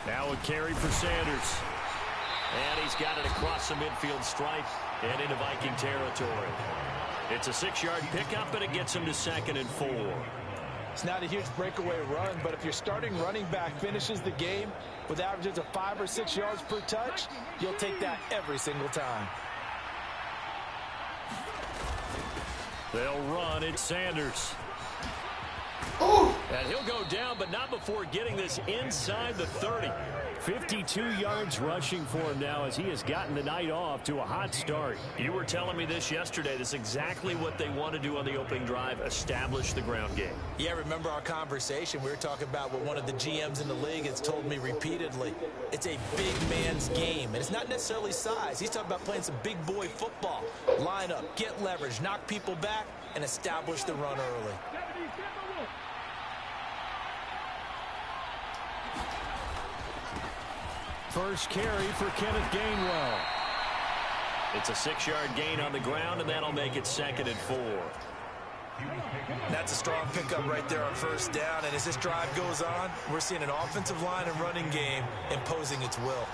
Now a carry for Sanders. And he's got it across the midfield stripe and into Viking territory. It's a 6-yard pickup, and it gets him to 2nd and 4. It's not a huge breakaway run, but if your starting running back finishes the game with averages of 5 or 6 yards per touch, you'll take that every single time. They'll run. It's Sanders. And he'll go down, but not before getting this inside the 30. 52 yards rushing for him now as he has gotten the night off to a hot start. You were telling me this yesterday. This is exactly what they want to do on the opening drive, establish the ground game. Yeah, remember our conversation? We were talking about what one of the GMs in the league has told me repeatedly. It's a big man's game, and it's not necessarily size. He's talking about playing some big boy football. Line up, get leverage, knock people back, and establish the run early. First carry for Kenneth Gainwell. It's a 6-yard gain on the ground, and that'll make it 2nd and 4. That's a strong pickup right there on first down, and as this drive goes on, we're seeing an offensive line and running game imposing its will.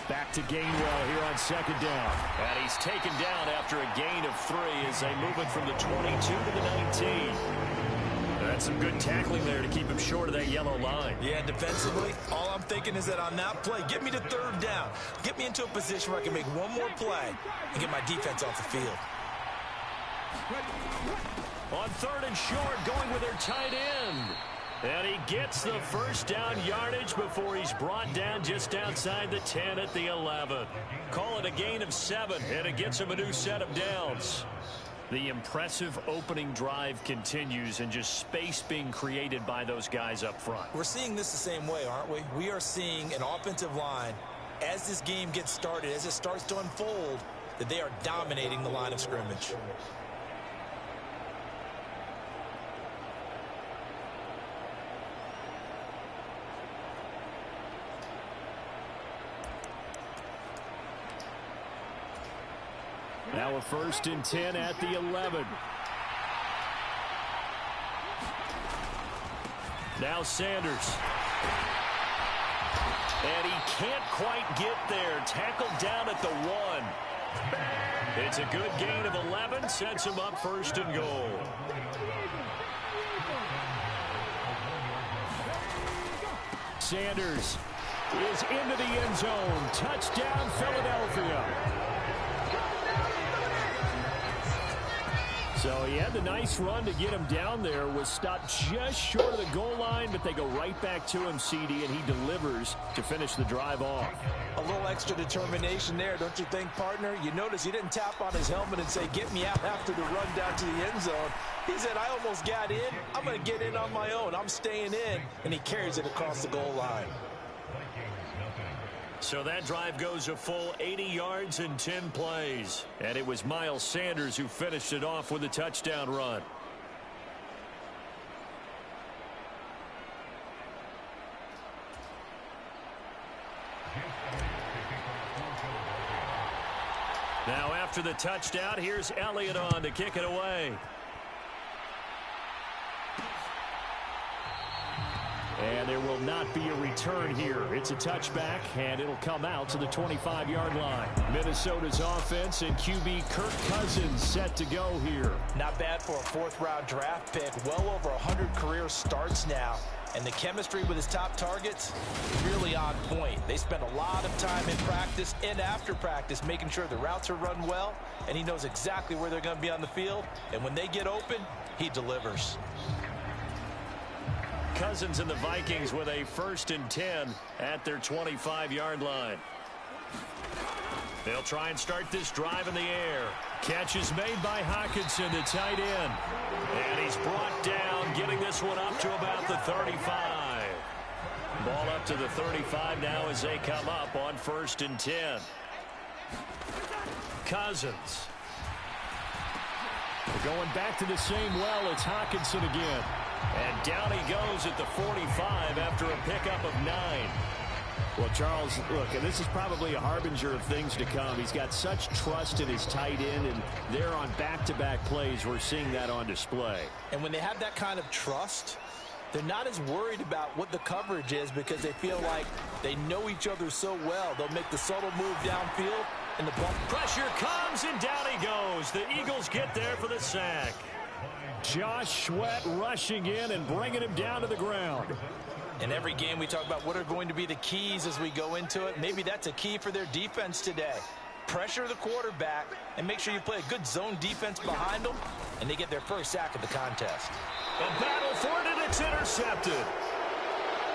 Back to Gainwell here on 2nd down. And he's taken down after a gain of 3 as they move it from the 22 to the 19. That's some good tackling there to keep him short of that yellow line. Yeah, defensively, all I'm thinking is that on that play, get me to 3rd down. Get me into a position where I can make one more play and get my defense off the field. On 3rd and short, going with their tight end. And he gets the first down yardage before he's brought down just outside the 10 at the 11. Call it a gain of 7, and it gets him a new set of downs. The impressive opening drive continues, and just space being created by those guys up front. We're seeing this the same way, aren't we? We are seeing an offensive line, as this game gets started, as it starts to unfold, that they are dominating the line of scrimmage. Now a 1st and 10 at the 11. Now Sanders. And he can't quite get there. Tackled down at the 1. It's a good gain of 11. Sets him up 1st and goal. Sanders is into the end zone. Touchdown, Philadelphia. So he had the nice run to get him down there. Was stopped just short of the goal line, but they go right back to him, CD, and he delivers to finish the drive off. A little extra determination there, don't you think, partner? You notice he didn't tap on his helmet and say, get me out after the run down to the end zone. He said, I almost got in. I'm going to get in on my own. I'm staying in. And he carries it across the goal line. So that drive goes a full 80 yards in 10 plays. And it was Miles Sanders who finished it off with a touchdown run. Now after the touchdown, here's Elliott on to kick it away. And there will not be a return here. It's a touchback, and it'll come out to the 25-yard line. Minnesota's offense and QB Kirk Cousins set to go here. Not bad for a 4th-round draft pick. Well over 100 career starts now. And the chemistry with his top targets, really on point. They spend a lot of time in practice and after practice making sure the routes are run well, and he knows exactly where they're going to be on the field. And when they get open, he delivers. Cousins and the Vikings with a 1st and 10 at their 25-yard line. They'll try and start this drive in the air. Catch is made by Hockenson, the tight end. And he's brought down, getting this one up to about the 35. Ball up to the 35 now as they come up on 1st and 10. Cousins. They're going back to the same well. It's Hockenson again. And down he goes at the 45 after a pickup of 9. Well, Charles, look, and this is probably a harbinger of things to come. He's got such trust in his tight end, and they're on back-to-back plays. We're seeing that on display. And when they have that kind of trust, they're not as worried about what the coverage is because they feel like they know each other so well. They'll make the subtle move downfield, and the ball. Pressure comes, and down he goes. The Eagles get there for the sack. Josh Sweat rushing in and bringing him down to the ground. In every game, we talk about what are going to be the keys as we go into it. Maybe that's a key for their defense today. Pressure the quarterback and make sure you play a good zone defense behind them, and they get their first sack of the contest. A battle for it, and it's intercepted.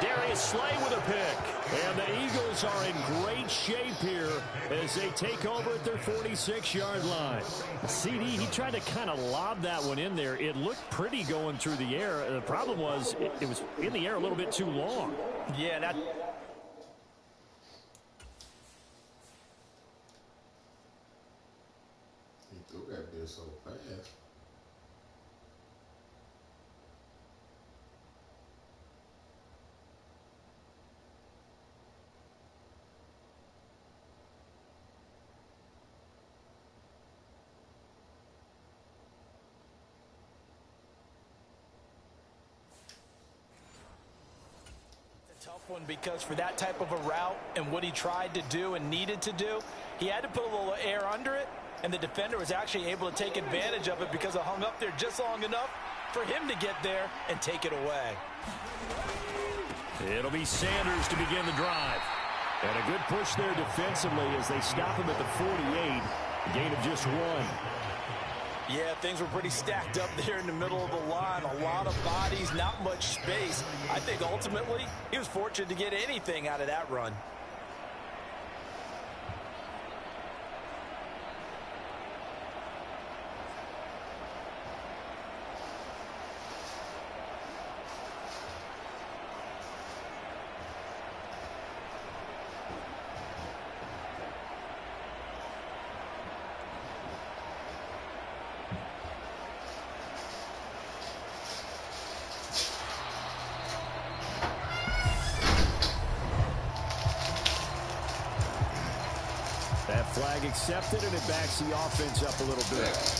Darius Slay with a pick. And the Eagles are in great shape here as they take over at their 46-yard line. CD, he tried to kind of lob that one in there. It looked pretty going through the air. The problem was it was in the air a little bit too long. Yeah, that. He threw that bit so fast. Tough one because for that type of a route and what he tried to do and needed to do, he had to put a little air under it, and the defender was actually able to take advantage of it because it hung up there just long enough for him to get there and take it away. It'll be Sanders to begin the drive. And a good push there defensively as they stop him at the 48. A gain of just one. Yeah, things were pretty stacked up there in the middle of the line. A lot of bodies, not much space. I think ultimately he was fortunate to get anything out of that run. That flag accepted, and it backs the offense up a little bit.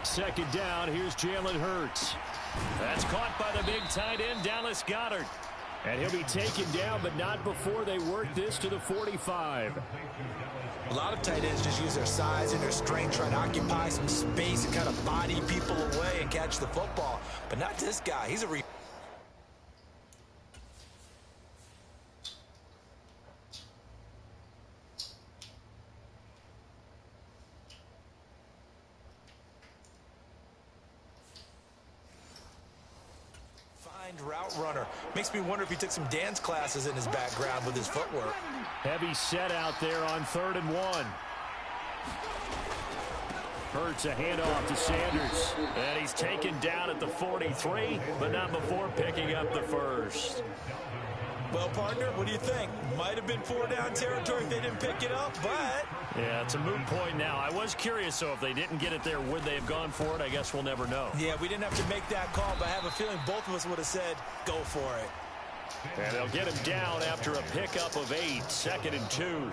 Second down, here's Jalen Hurts. That's caught by the big tight end, Dallas Goedert. And he'll be taken down, but not before they work this to the 45. A lot of tight ends just use their size and their strength, try to occupy some space and kind of body people away and catch the football. But not this guy. He's a route runner. Makes me wonder if he took some dance classes in his background with his footwork. Heavy set out there on 3rd and 1. Hurts a handoff to Sanders. And he's taken down at the 43, but not before picking up the first. Well, partner, what do you think? Might have been 4-down territory if they didn't pick it up, but... Yeah, it's a moot point now. I was curious, so if they didn't get it there, would they have gone for it? I guess we'll never know. Yeah, we didn't have to make that call, but I have a feeling both of us would have said, go for it. And they'll get him down after a pickup of 8, 2nd and 2.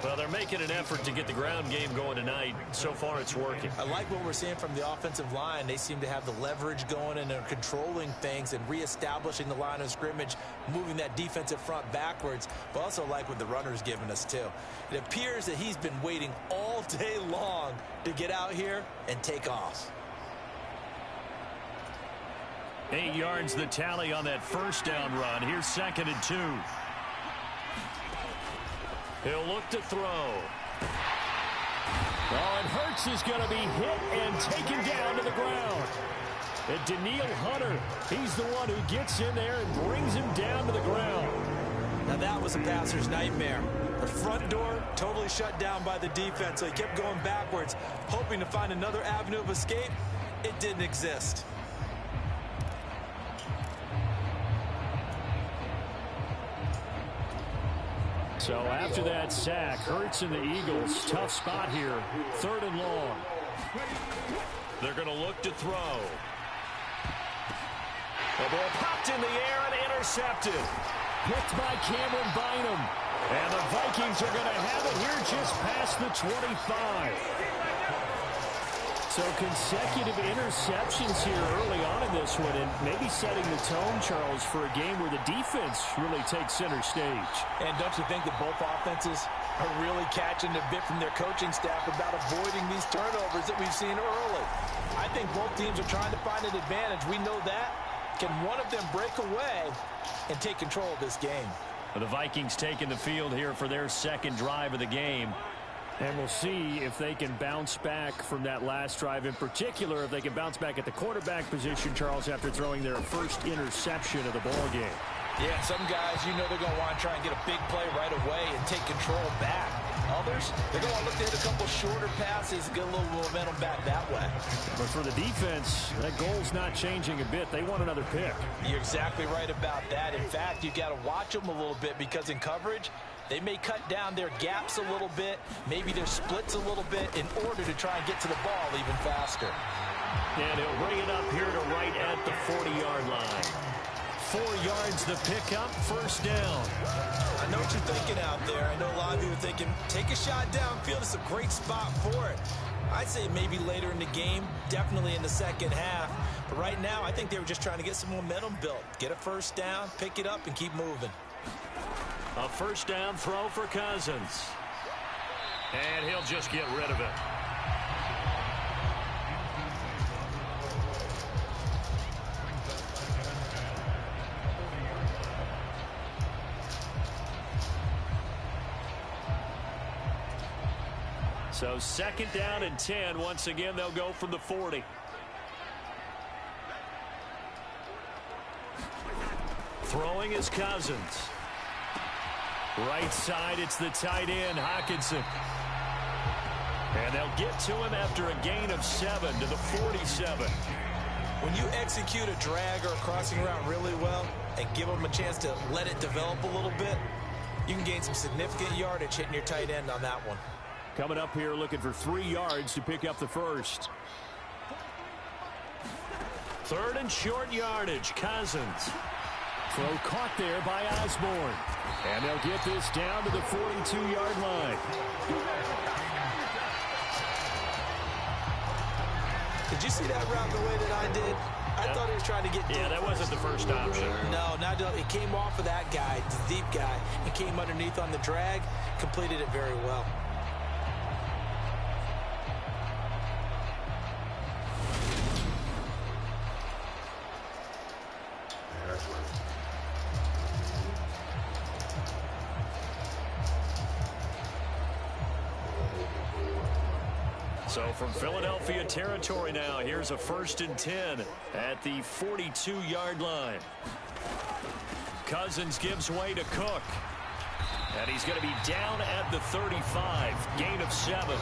Well, they're making an effort to get the ground game going tonight. So far, it's working. I like what we're seeing from the offensive line. They seem to have the leverage going, and they're controlling things and reestablishing the line of scrimmage, moving that defensive front backwards. But also like what the runner's giving us, too. It appears that he's been waiting all day long to get out here and take off. 8 yards the tally on that first down run. Here's 2nd and 2. He'll look to throw. Oh, and Hurts is going to be hit and taken down to the ground. And Daniil Hunter, he's the one who gets in there and brings him down to the ground. Now that was a passer's nightmare. The front door totally shut down by the defense, so he kept going backwards, hoping to find another avenue of escape. It didn't exist. So after that sack, Hurts and the Eagles, tough spot here, 3rd and long. They're going to look to throw. The ball popped in the air and intercepted. Picked by Cameron Bynum. And the Vikings are going to have it here just past the 25. So consecutive interceptions here early on in this one, and maybe setting the tone, Charles, for a game where the defense really takes center stage. And don't you think that both offenses are really catching a bit from their coaching staff about avoiding these turnovers that we've seen early? I think both teams are trying to find an advantage. We know that. Can one of them break away and take control of this game? The Vikings taking the field here for their 2nd drive of the game. And we'll see if they can bounce back from that last drive. In particular, if they can bounce back at the quarterback position, Charles, after throwing their first interception of the ball game. Yeah, some guys, you know they're going to want to try and get a big play right away and take control back. Others, they're going to look to hit a couple shorter passes and get a little momentum back that way. But for the defense, that goal's not changing a bit. They want another pick. You're exactly right about that. In fact, you've got to watch them a little bit because in coverage, they may cut down their gaps a little bit, maybe their splits a little bit in order to try and get to the ball even faster. And he'll bring it up here to right at the 40-yard line. 4 yards the pickup, 1st down. I know what you're thinking out there. I know a lot of you are thinking, take a shot downfield. It's a great spot for it. I'd say maybe later in the game, definitely in the 2nd half. But right now, I think they were just trying to get some momentum built. Get a 1st down, pick it up, and keep moving. A 1st down throw for Cousins. And he'll just get rid of it. So 2nd down and 10. Once again, they'll go from the 40. Throwing is Cousins. Right side, it's the tight end, Hockenson. And they'll get to him after a gain of 7 to the 47. When you execute a drag or a crossing route really well and give them a chance to let it develop a little bit, you can gain some significant yardage hitting your tight end on that one. Coming up here looking for 3 yards to pick up the 1st. 3rd and short yardage, Cousins. Throw caught there by Osborne. And they'll get this down to the 42-yard line. Did you see that route the way that I did? I thought he was trying to get deep. Yeah, that wasn't the first option. No, it came off of that guy, the deep guy, and came underneath on the drag, completed it very well. So from Philadelphia territory now, here's a 1st and 10 at the 42-yard line. Cousins gives way to Cook. And he's going to be down at the 35. Gain of 7.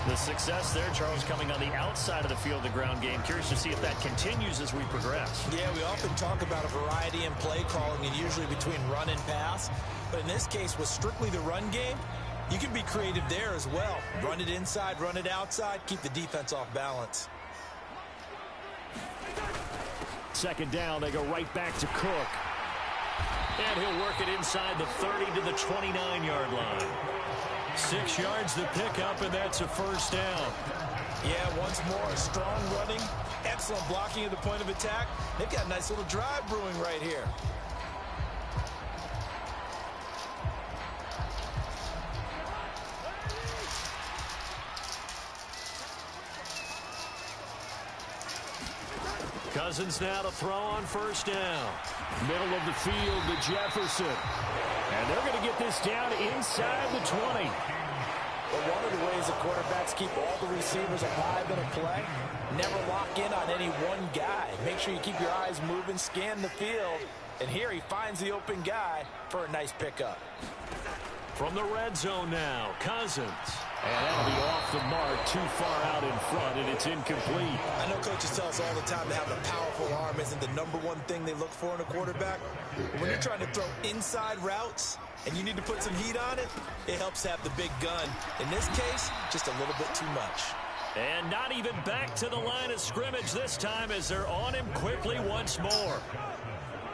The success there, Charles, coming on the outside of the field, the ground game. Curious to see if that continues as we progress. Yeah, we often talk about a variety in play calling, and usually between run and pass. But in this case, with strictly the run game, you can be creative there as well. Run it inside, run it outside, keep the defense off balance. 2nd down, they go right back to Cook. And he'll work it inside the 30 to the 29-yard line. 6 yards the pickup, and that's a 1st down. Yeah, once more, strong running, excellent blocking at the point of attack. They've got a nice little drive brewing right here. Cousins now to throw on 1st down. Middle of the field to Jefferson. And they're going to get this down inside the 20. But one of the ways the quarterbacks keep all the receivers alive in a play, never lock in on any one guy. Make sure you keep your eyes moving, scan the field. And here he finds the open guy for a nice pickup. From the red zone now, Cousins. And that'll be off the mark, too far out in front, and it's incomplete. I know coaches tell us all the time that having a powerful arm isn't the #1 thing they look for in a quarterback. But when you're trying to throw inside routes and you need to put some heat on it, it helps to have the big gun. In this case, just a little bit too much. And not even back to the line of scrimmage this time as they're on him quickly once more.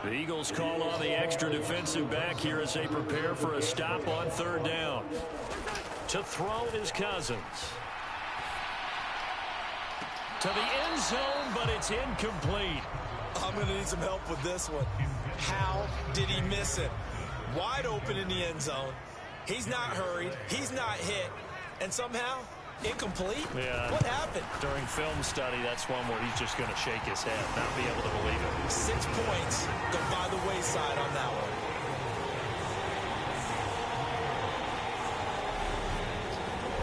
The Eagles call on the extra defensive back here as they prepare for a stop on 3rd down. To throw is Cousins. To the end zone, but it's incomplete. I'm going to need some help with this one. How did he miss it? Wide open in the end zone. He's not hurried. He's not hit. And somehow, incomplete? Yeah. What happened? During film study, that's one where he's just going to shake his head, not be able to believe it. 6 points go by the wayside on that one.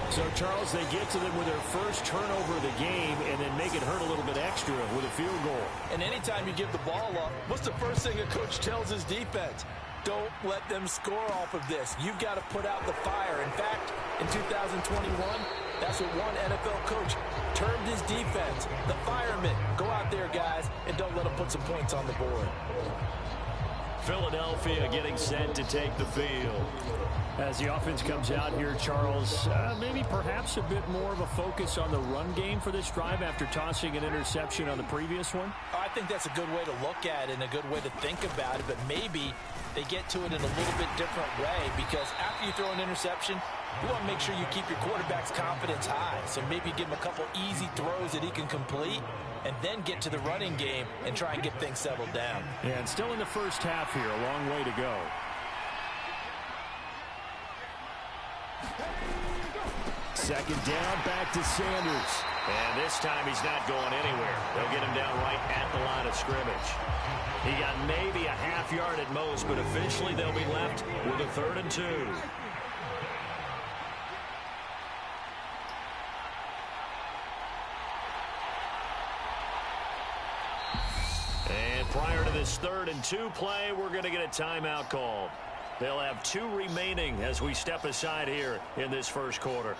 So, Charles, they get to them with their first turnover of the game and then make it hurt a little bit extra with a field goal. And anytime you give the ball up, what's the first thing a coach tells his defense? Don't let them score off of this. You've got to put out the fire. In fact, in 2021, that's what one NFL coach termed his defense. The firemen. Go out there, guys, and don't let them put some points on the board. Philadelphia getting set to take the field. As the offense comes out here, Charles, maybe perhaps a bit more of a focus on the run game for this drive after tossing an interception on the previous one? I think that's a good way to look at it and a good way to think about it, but maybe they get to it in a little bit different way because after you throw an interception, you want to make sure you keep your quarterback's confidence high. So maybe give him a couple easy throws that he can complete and then get to the running game and try and get things settled down. Yeah, and still in the first half here, a long way to go. Second down, back to Sanders. And this time he's not going anywhere. They'll get him down right at the line of scrimmage. He got maybe a half yard at most, but officially they'll be left with a 3rd and 2. And prior to this 3rd and 2 play, we're going to get a timeout call. They'll have 2 remaining as we step aside here in this first quarter.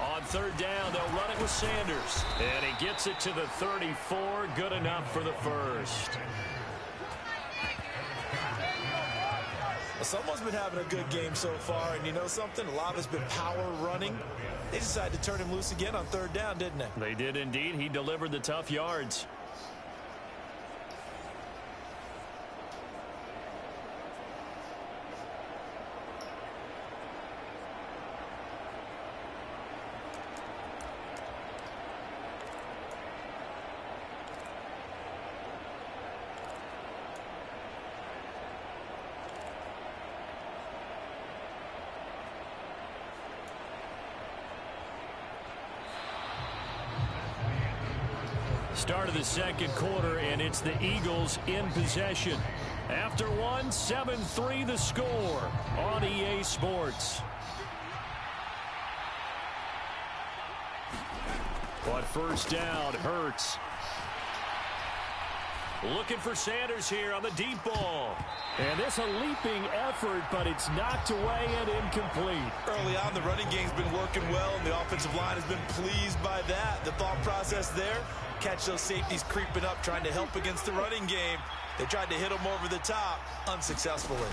On 3rd down, they'll run it with Sanders. And he gets it to the 34. Good enough for the first. Someone's been having a good game so far, and you know something? A lot of it's been power running. They decided to turn him loose again on 3rd down, didn't they? They did indeed. He delivered the tough yards. Start of the second quarter, and it's the Eagles in possession. After one, 7-3 the score on EA Sports. On 1st down, Hurts. Looking for Sanders here on the deep ball. And this a leaping effort, but it's knocked away and incomplete. Early on, the running game's been working well, and the offensive line has been pleased by that. The thought process there, catch those safeties creeping up, trying to help against the running game. They tried to hit them over the top, unsuccessfully.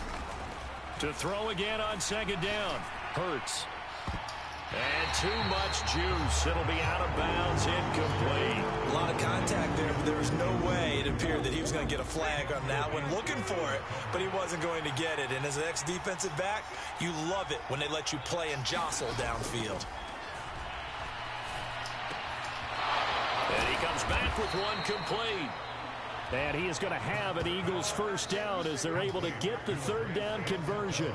To throw again on 2nd down, Hurts. And too much juice. It'll be out of bounds, incomplete. A lot of contact there, but there was no way it appeared that he was going to get a flag on that one. Looking for it, but he wasn't going to get it. And as an ex-defensive back, you love it when they let you play and jostle downfield. And he comes back with one complete. And he is going to have an Eagles 1st down as they're able to get the 3rd down conversion.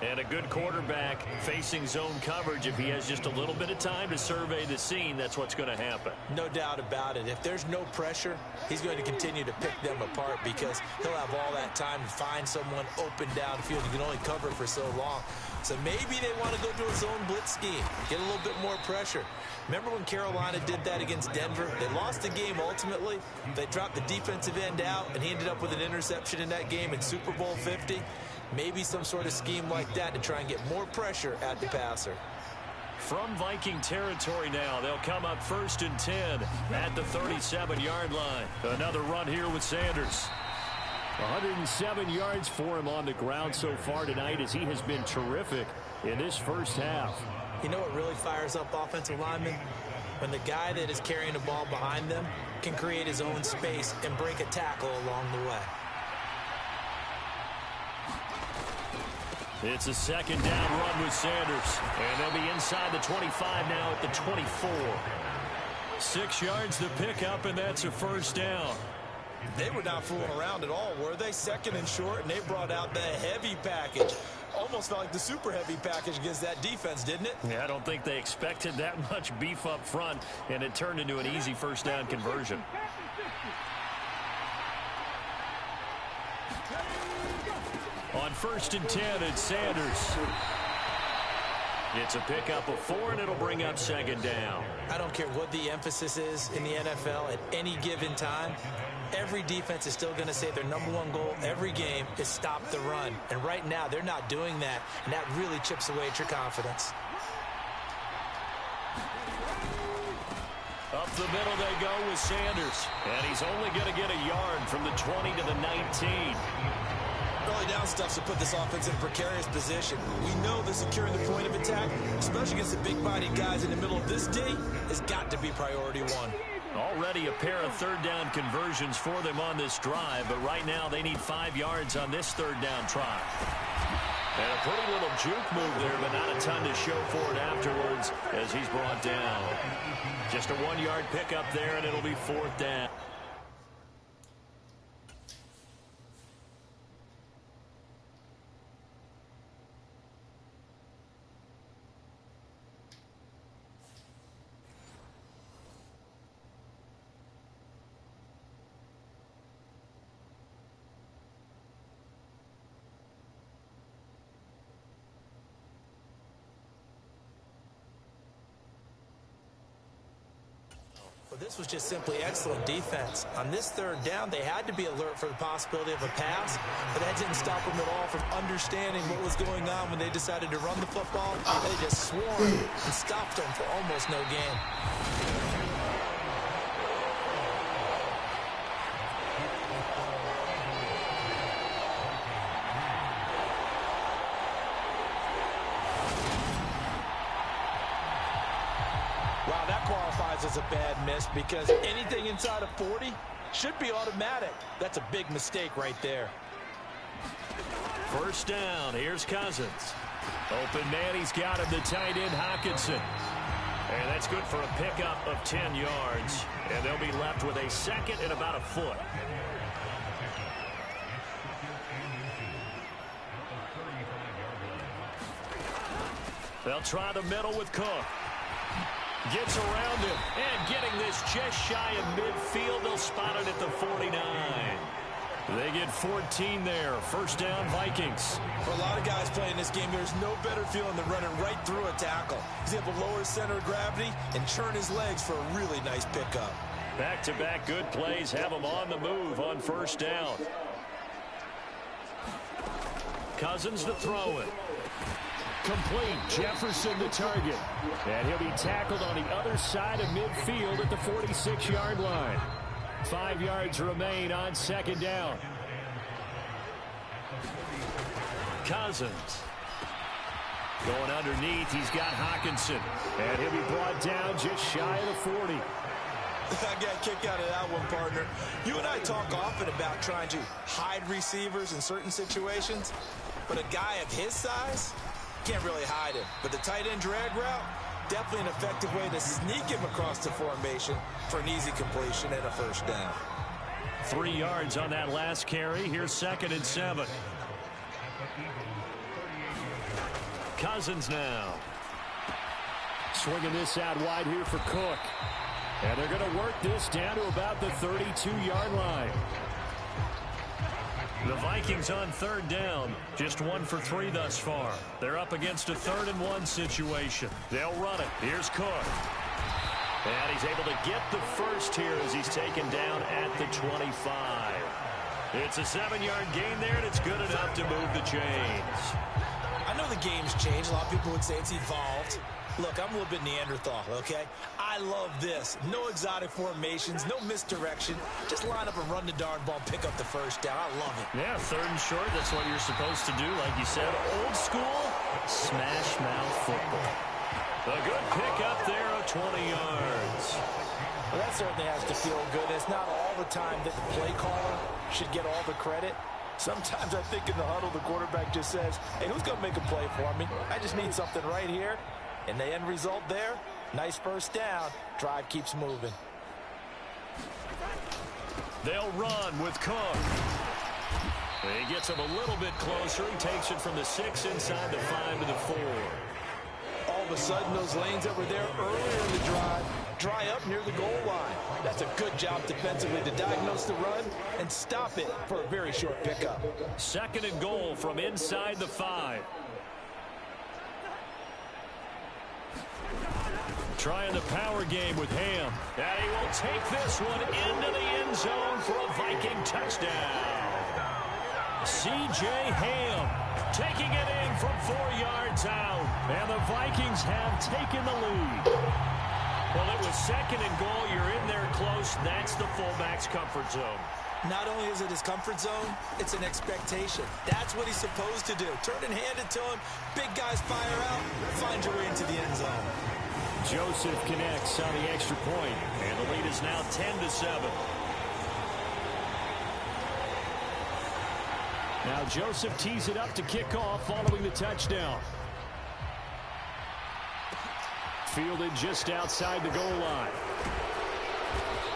And a good quarterback facing zone coverage, if he has just a little bit of time to survey the scene, that's what's going to happen. No doubt about it. If there's no pressure, he's going to continue to pick them apart because he'll have all that time to find someone open downfield. He can only cover for so long. So maybe they want to go to a zone blitz scheme, get a little bit more pressure. Remember when Carolina did that against Denver? They lost the game ultimately. They dropped the defensive end out, and he ended up with an interception in that game in Super Bowl 50. Maybe some sort of scheme like that to try and get more pressure at the passer. From Viking territory now, they'll come up 1st and 10 at the 37-yard line. Another run here with Sanders. 107 yards for him on the ground so far tonight as he has been terrific in this first half. You know what really fires up offensive linemen? When the guy that is carrying the ball behind them can create his own space and break a tackle along the way. It's a second down run with Sanders. And they'll be inside the 25 now at the 24. 6 yards to pick up, and that's a first down. They were not fooling around at all, were they? Second and short, and they brought out the heavy package. Almost felt like the super heavy package against that defense, didn't it? Yeah, I don't think they expected that much beef up front, and it turned into an easy first down conversion. On 1st and 10, it's Sanders. It's a pickup of 4, and it'll bring up second down. I don't care what the emphasis is in the NFL at any given time. Every defense is still going to say their #1 goal every game is stop the run. And right now, they're not doing that, and that really chips away at your confidence. Up the middle they go with Sanders. And he's only going to get a yard from the 20 to the 19. Early down stuff to put this offense in a precarious position. We know that securing the point of attack, especially against the big-bodied guys in the middle of this D, has got to be priority one. Already a pair of third down conversions for them on this drive, but right now they need 5 yards on this third down try. And a pretty little juke move there, but not a ton to show for it afterwards as he's brought down. Just a 1-yard pickup there, and it'll be 4th down. This was just simply excellent defense. On this third down, they had to be alert for the possibility of a pass, but that didn't stop them at all from understanding what was going on when they decided to run the football. They just swarmed and stopped them for almost no gain. Wow, that qualifies as a bad miss because anything inside of 40 should be automatic. That's a big mistake right there. First down, here's Cousins. Open man, he's got him, the tight end, Hockenson. And that's good for a pickup of 10 yards. And they'll be left with a second and about a foot. They'll try the middle with Cook. Gets around him, and getting this just shy of midfield. They'll spot it at the 49. They get 14 there. First down, Vikings. For a lot of guys playing this game, there's no better feeling than running right through a tackle. He's able to lower his center of gravity and churn his legs for a really nice pickup. Back-to-back good plays have him on the move on first down. Cousins to throw it. Complete. Jefferson the target. And he'll be tackled on the other side of midfield at the 46-yard line. 5 yards remain on second down. Cousins. Going underneath, he's got Hockenson. And he'll be brought down just shy of the 40. I got a kick out of that one, partner. You and I talk often about trying to hide receivers in certain situations. But a guy of his size can't really hide him. But the tight end drag route, definitely an effective way to sneak him across the formation for an easy completion and a first down. 3 yards on that last carry. Here's 2nd and 7. Cousins now. Swinging this out wide here for Cook. And they're going to work this down to about the 32-yard line. The Vikings on third down. Just 1 for 3 thus far. They're up against a 3rd-and-1 situation. They'll run it. Here's Cook. And he's able to get the first here as he's taken down at the 25. It's a 7-yard gain there, and it's good enough to move the chains. I know the game's changed. A lot of people would say it's evolved. Look, I'm a little bit Neanderthal, okay? I love this. No exotic formations, no misdirection. Just line up and run the darn ball, pick up the first down. I love it. Yeah, 3rd and short, that's what you're supposed to do. Like you said, old school, smash mouth football. A good pick up there of 20 yards. Well, that certainly has to feel good. It's not all the time that the play caller should get all the credit. Sometimes I think in the huddle, the quarterback just says, hey, who's going to make a play for me? I just need something right here. And the end result there, nice first down. Drive keeps moving. They'll run with Cook. He gets him a little bit closer. He takes it from the 6 inside the 5 to the 4. All of a sudden, those lanes that were there earlier in the drive dry up near the goal line. That's a good job defensively to diagnose the run and stop it for a very short pickup. 2nd and goal from inside the 5. Trying the power game with Ham. And he will take this one into the end zone for a Viking touchdown. C.J. Ham taking it in from 4 yards out. And the Vikings have taken the lead. Well, it was 2nd and goal. You're in there close. That's the fullback's comfort zone. Not only is it his comfort zone, it's an expectation. That's what he's supposed to do. Turn and hand it to him. Big guys fire out. Find your way into the end zone. Joseph connects on the extra point, and the lead is now 10-7. Now Joseph tees it up to kick off following the touchdown. Fielded just outside the goal line.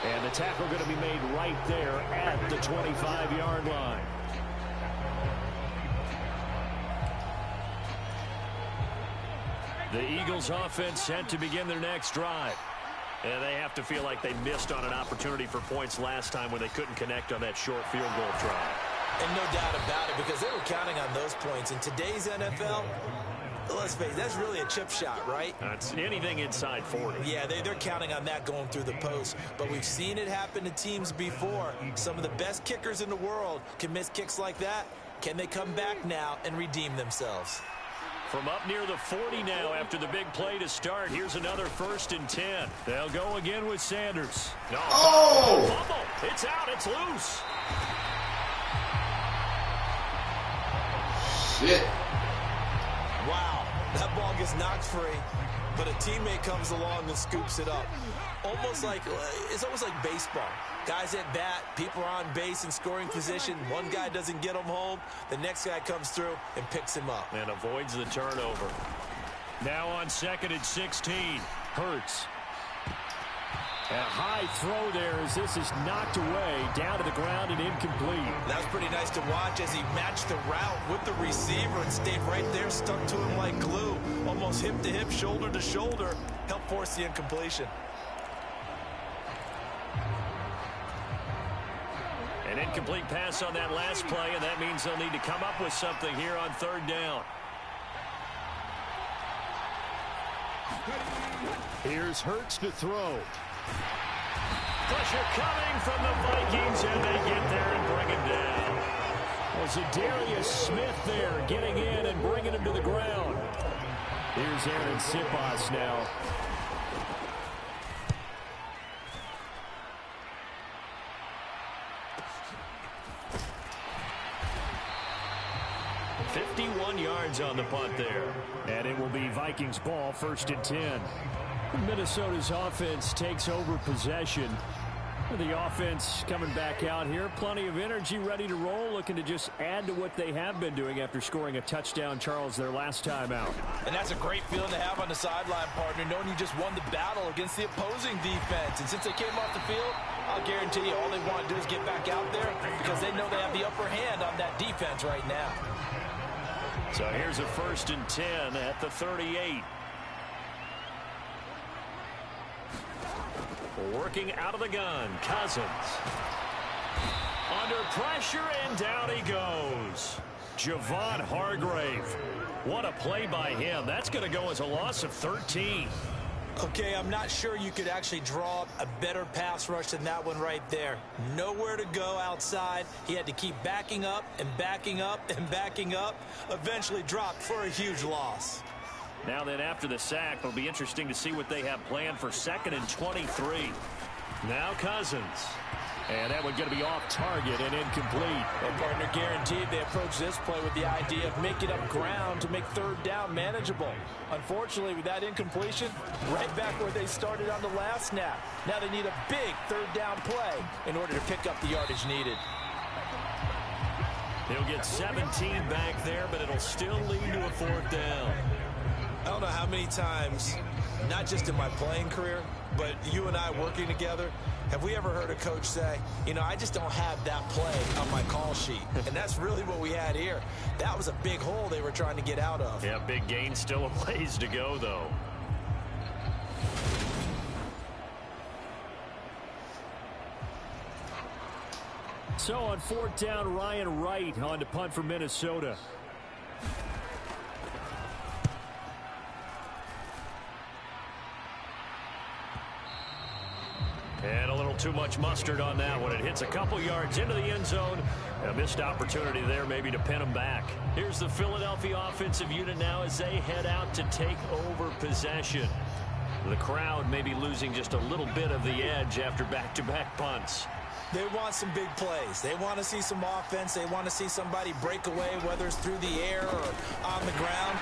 And the tackle going to be made right there at the 25-yard line. The Eagles offense set to begin their next drive. And they have to feel like they missed on an opportunity for points last time when they couldn't connect on that short field goal try. And no doubt about it, because they were counting on those points. In today's NFL, let's face it, that's really a chip shot, right? That's anything inside 40. Yeah, they're counting on that going through the post. But we've seen it happen to teams before. Some of the best kickers in the world can miss kicks like that. Can they come back now and redeem themselves? From up near the 40 now after the big play to start. Here's another 1st and 10. They'll go again with Sanders. No, fumble. It's out. It's loose. Shit. Wow, that ball gets knocked free, but a teammate comes along and scoops it up. It's almost like baseball. Guys at bat, people are on base in scoring position. One guy doesn't get him home. The next guy comes through and picks him up. And avoids the turnover. Now on 2nd and 16. Hurts. A high throw there as this is knocked away, down to the ground and incomplete. That was pretty nice to watch as he matched the route with the receiver and stayed right there, stuck to him like glue. Almost hip to hip, shoulder to shoulder, helped force the incompletion. An incomplete pass on that last play, and that means they'll need to come up with something here on 3rd down. Here's Hurts to throw. Pressure coming from the Vikings, and they get there and bring him down. Well, Zadarius Smith there getting in and bringing him to the ground. Here's Aaron Sipas now. Yards on the punt there. And it will be Vikings ball, 1st and 10. Minnesota's offense takes over possession. The offense coming back out here. Plenty of energy, ready to roll, looking to just add to what they have been doing after scoring a touchdown, Charles, their last time out. And that's a great feeling to have on the sideline, partner, knowing you just won the battle against the opposing defense. And since they came off the field, I'll guarantee you all they want to do is get back out there because they know they have the upper hand on that defense right now. So here's a 1st and 10 at the 38. Working out of the gun, Cousins. Under pressure, and down he goes. Javon Hargrave. What a play by him. That's going to go as a loss of 13. Okay, I'm not sure you could actually draw up a better pass rush than that one right there. Nowhere to go outside. He had to keep backing up and backing up and backing up. Eventually dropped for a huge loss. Now then, after the sack, it'll be interesting to see what they have planned for 2nd and 23. Now Cousins. And that one's going to be off target and incomplete. Well, partner, guaranteed they approach this play with the idea of making up ground to make 3rd down manageable. Unfortunately, with that incompletion, right back where they started on the last snap. Now they need a big 3rd down play in order to pick up the yardage needed. He'll get 17 back there, but it'll still lead to a 4th down. I don't know how many times, not just in my playing career, but you and I working together, have we ever heard a coach say, you know, I just don't have that play on my call sheet. And that's really what we had here. That was a big hole they were trying to get out of. Yeah, big gain, still a ways to go, though. So on 4th down, Ryan Wright on to punt for Minnesota. And a little too much mustard on that one. It hits a couple yards into the end zone. A missed opportunity there maybe to pin them back. Here's the Philadelphia offensive unit now as they head out to take over possession. The crowd may be losing just a little bit of the edge after back-to-back punts. They want some big plays. They want to see some offense. They want to see somebody break away, whether it's through the air or on the ground.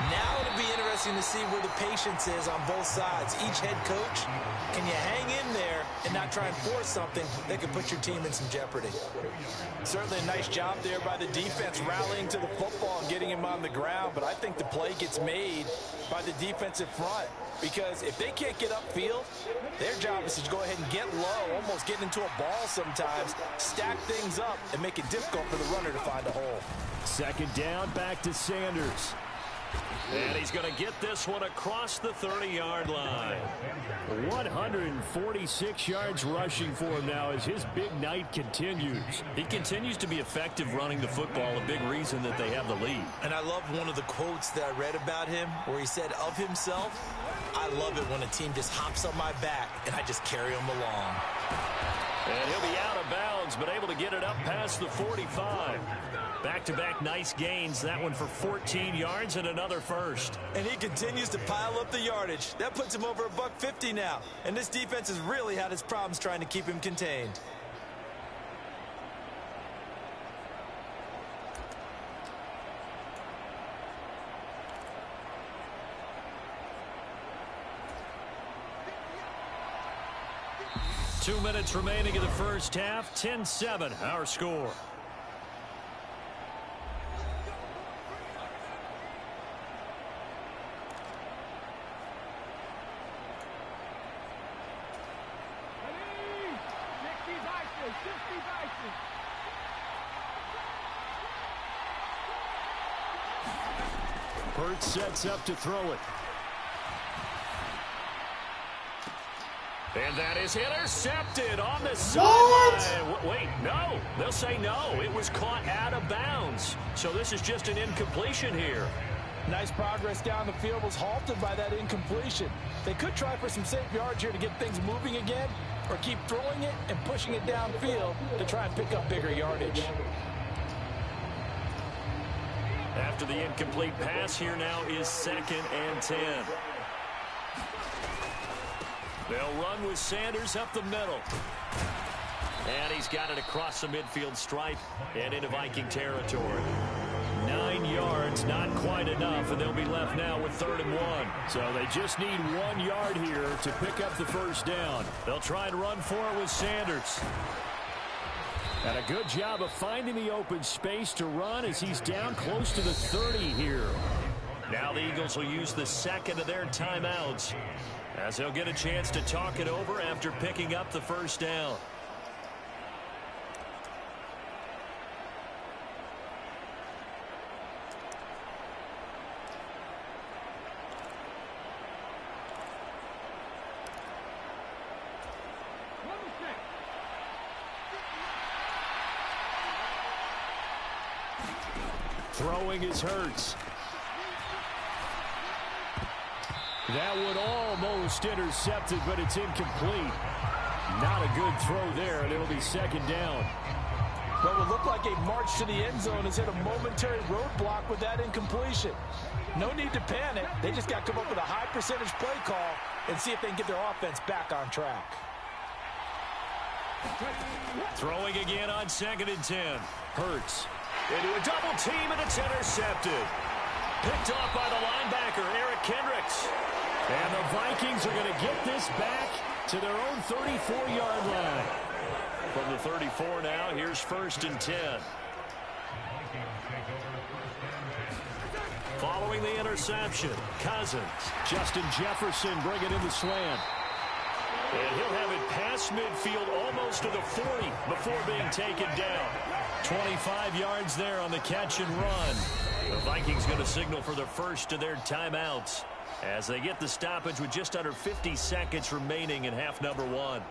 Now it'll be interesting to see where the patience is on both sides. Each head coach, can you hang in there and not try and force something that could put your team in some jeopardy? Certainly a nice job there by the defense rallying to the football and getting him on the ground, but I think the play gets made by the defensive front, because if they can't get upfield, their job is to go ahead and get low, almost get into a ball sometimes, stack things up, and make it difficult for the runner to find a hole. 2nd down, back to Sanders. And he's going to get this one across the 30-yard line. 146 yards rushing for him now as his big night continues. He continues to be effective running the football, a big reason that they have the lead. And I love one of the quotes that I read about him where he said of himself, I love it when a team just hops on my back and I just carry them along. And he'll be out of bounds, but able to get it up past the 45. Back-to-back nice gains. That one for 14 yards and another first. And he continues to pile up the yardage. That puts him over $150 now. And this defense has really had its problems trying to keep him contained. Two minutes remaining in the first half. 10-7, our score. Hurts sets up to throw it. And that is intercepted on the sideline. Wait, no. They'll say no. It was caught out of bounds. So this is just an incompletion here. Nice progress down the field was halted by that incompletion. They could try for some safe yards here to get things moving again, or keep throwing it and pushing it downfield to try and pick up bigger yardage. After the incomplete pass, here now is 2nd and 10. They'll run with Sanders up the middle. And he's got it across the midfield stripe and into Viking territory. 9 yards, not quite enough, and they'll be left now with 3rd and 1. So they just need 1 yard here to pick up the first down. They'll try and run for it with Sanders. And a good job of finding the open space to run as he's down close to the 30 here. Now the Eagles will use the second of their timeouts as they'll get a chance to talk it over after picking up the first down. Throwing is Hurts. That one almost intercepted, but it's incomplete. Not a good throw there, and it'll be second down. What would look like a march to the end zone has hit a momentary roadblock with that incompletion. No need to panic. They just got to come up with a high percentage play call and see if they can get their offense back on track. Throwing again on 2nd and 10. Hurts into a double team, and it's intercepted. Picked off by the linebacker, Eric Kendricks. And the Vikings are going to get this back to their own 34-yard line. From the 34 now, here's 1st and 10. Following the interception, Cousins. Justin Jefferson bringing in the slant. And he'll have it past midfield almost to the 40 before being taken down. 25 yards there on the catch and run. The Vikings going to signal for the first of their timeouts as they get the stoppage with just under 50 seconds remaining in half number 1.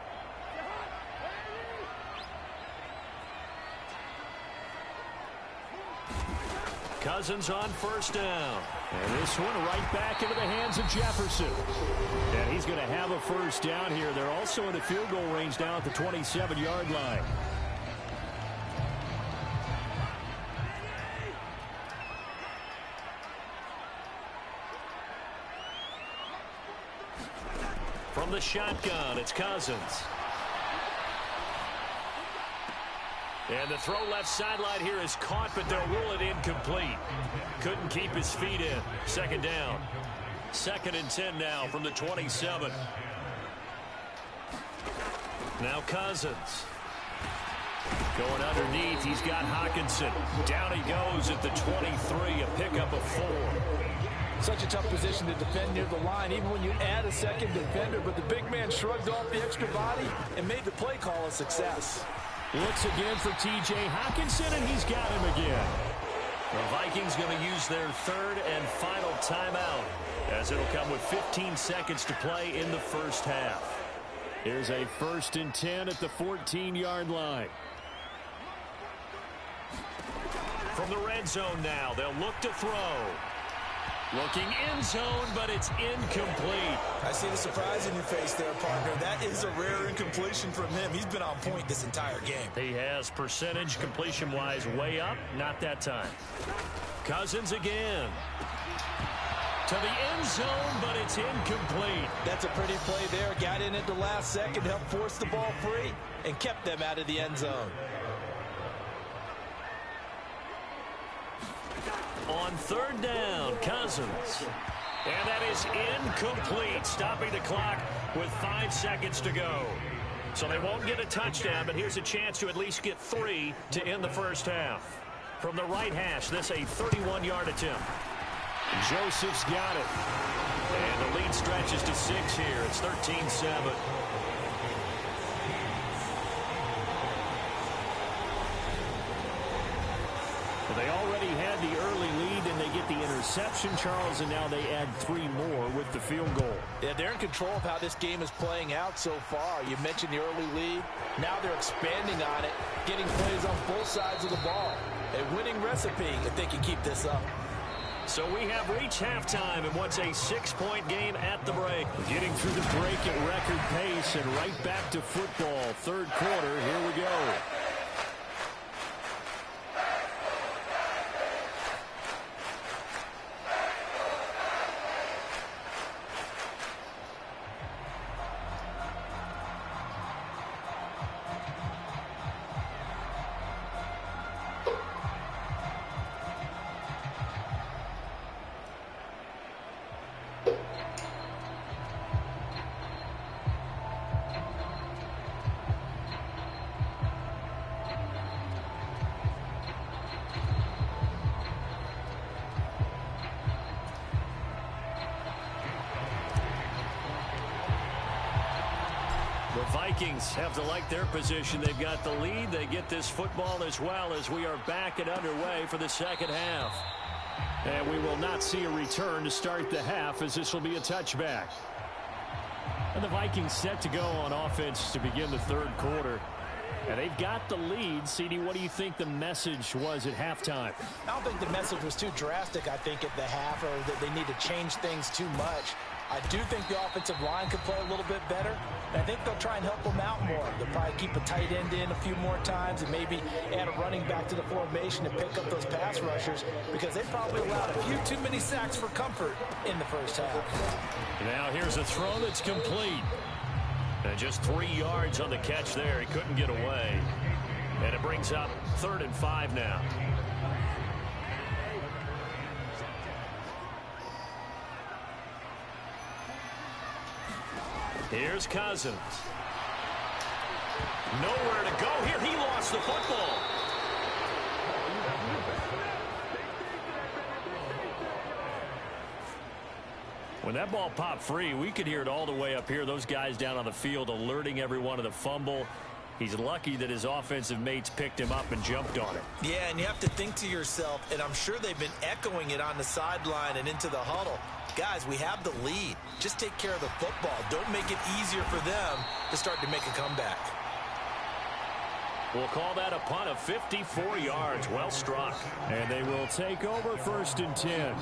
Cousins on 1st down. And this one right back into the hands of Jefferson. And he's going to have a 1st down here. They're also in the field goal range down at the 27-yard line. From the shotgun, it's Cousins. And the throw left sideline here is caught, but they'll rule it incomplete. Couldn't keep his feet in. 2nd down. 2nd and 10 now from the 27. Now Cousins. Going underneath, he's got Hawkinson. Down he goes at the 23, a pickup of 4. Such a tough position to defend near the line, even when you add a second defender. But the big man shrugged off the extra body and made the play call a success. Looks again for T.J. Hawkinson, and he's got him again. The Vikings going to use their 3rd and final timeout, as it'll come with 15 seconds to play in the first half. Here's a 1st and 10 at the 14-yard line. From the red zone now, they'll look to throw. Looking in zone, but it's incomplete. I see the surprise in your face there, partner. That is a rare incompletion from him. He's been on point this entire game. He has percentage completion-wise way up. Not that time. Cousins again. To the end zone, but it's incomplete. That's a pretty play there. Got in at the last second, helped force the ball free, and kept them out of the end zone. On 3rd down, Cousins. And that is incomplete, stopping the clock with 5 seconds to go. So they won't get a touchdown, but here's a chance to at least get 3 to end the first half. From the right hash, this a 31-yard attempt. Joseph's got it. And the lead stretches to 6 here. It's 13-7. They already had the early lead, and they get the interception, Charles, and now they add 3 more with the field goal. Yeah, they're in control of how this game is playing out so far. You mentioned the early lead. Now they're expanding on it, getting plays on both sides of the ball. A winning recipe if they can keep this up. So we have reached halftime in what's a 6-point game at the break. Getting through the break at record pace and right back to football. 3rd quarter, here we go. Vikings have to like their position. They've got the lead. They get this football as well as we are back and underway for the second half. And we will not see a return to start the half, as this will be a touchback. And the Vikings set to go on offense to begin the 3rd quarter. And they've got the lead. CD, what do you think the message was at halftime? I don't think the message was too drastic, I think, at the half, or that they need to change things too much. I do think the offensive line could play a little bit better. And I think they'll try and help them out more. They'll probably keep a tight end in a few more times and maybe add a running back to the formation to pick up those pass rushers, because they probably allowed a few too many sacks for comfort in the first half. Now here's a throw that's complete. And just 3 yards on the catch there. He couldn't get away. And it brings up 3rd and 5 now. Here's Cousins. Nowhere to go here. He lost the football. When that ball popped free, we could hear it all the way up here. Those guys down on the field alerting everyone of the fumble. He's lucky that his offensive mates picked him up and jumped on it. Yeah, and you have to think to yourself, and I'm sure they've been echoing it on the sideline and into the huddle. Guys, we have the lead. Just take care of the football. Don't make it easier for them to start to make a comeback. We'll call that a punt of 54 yards. Well struck. And they will take over 1st and 10.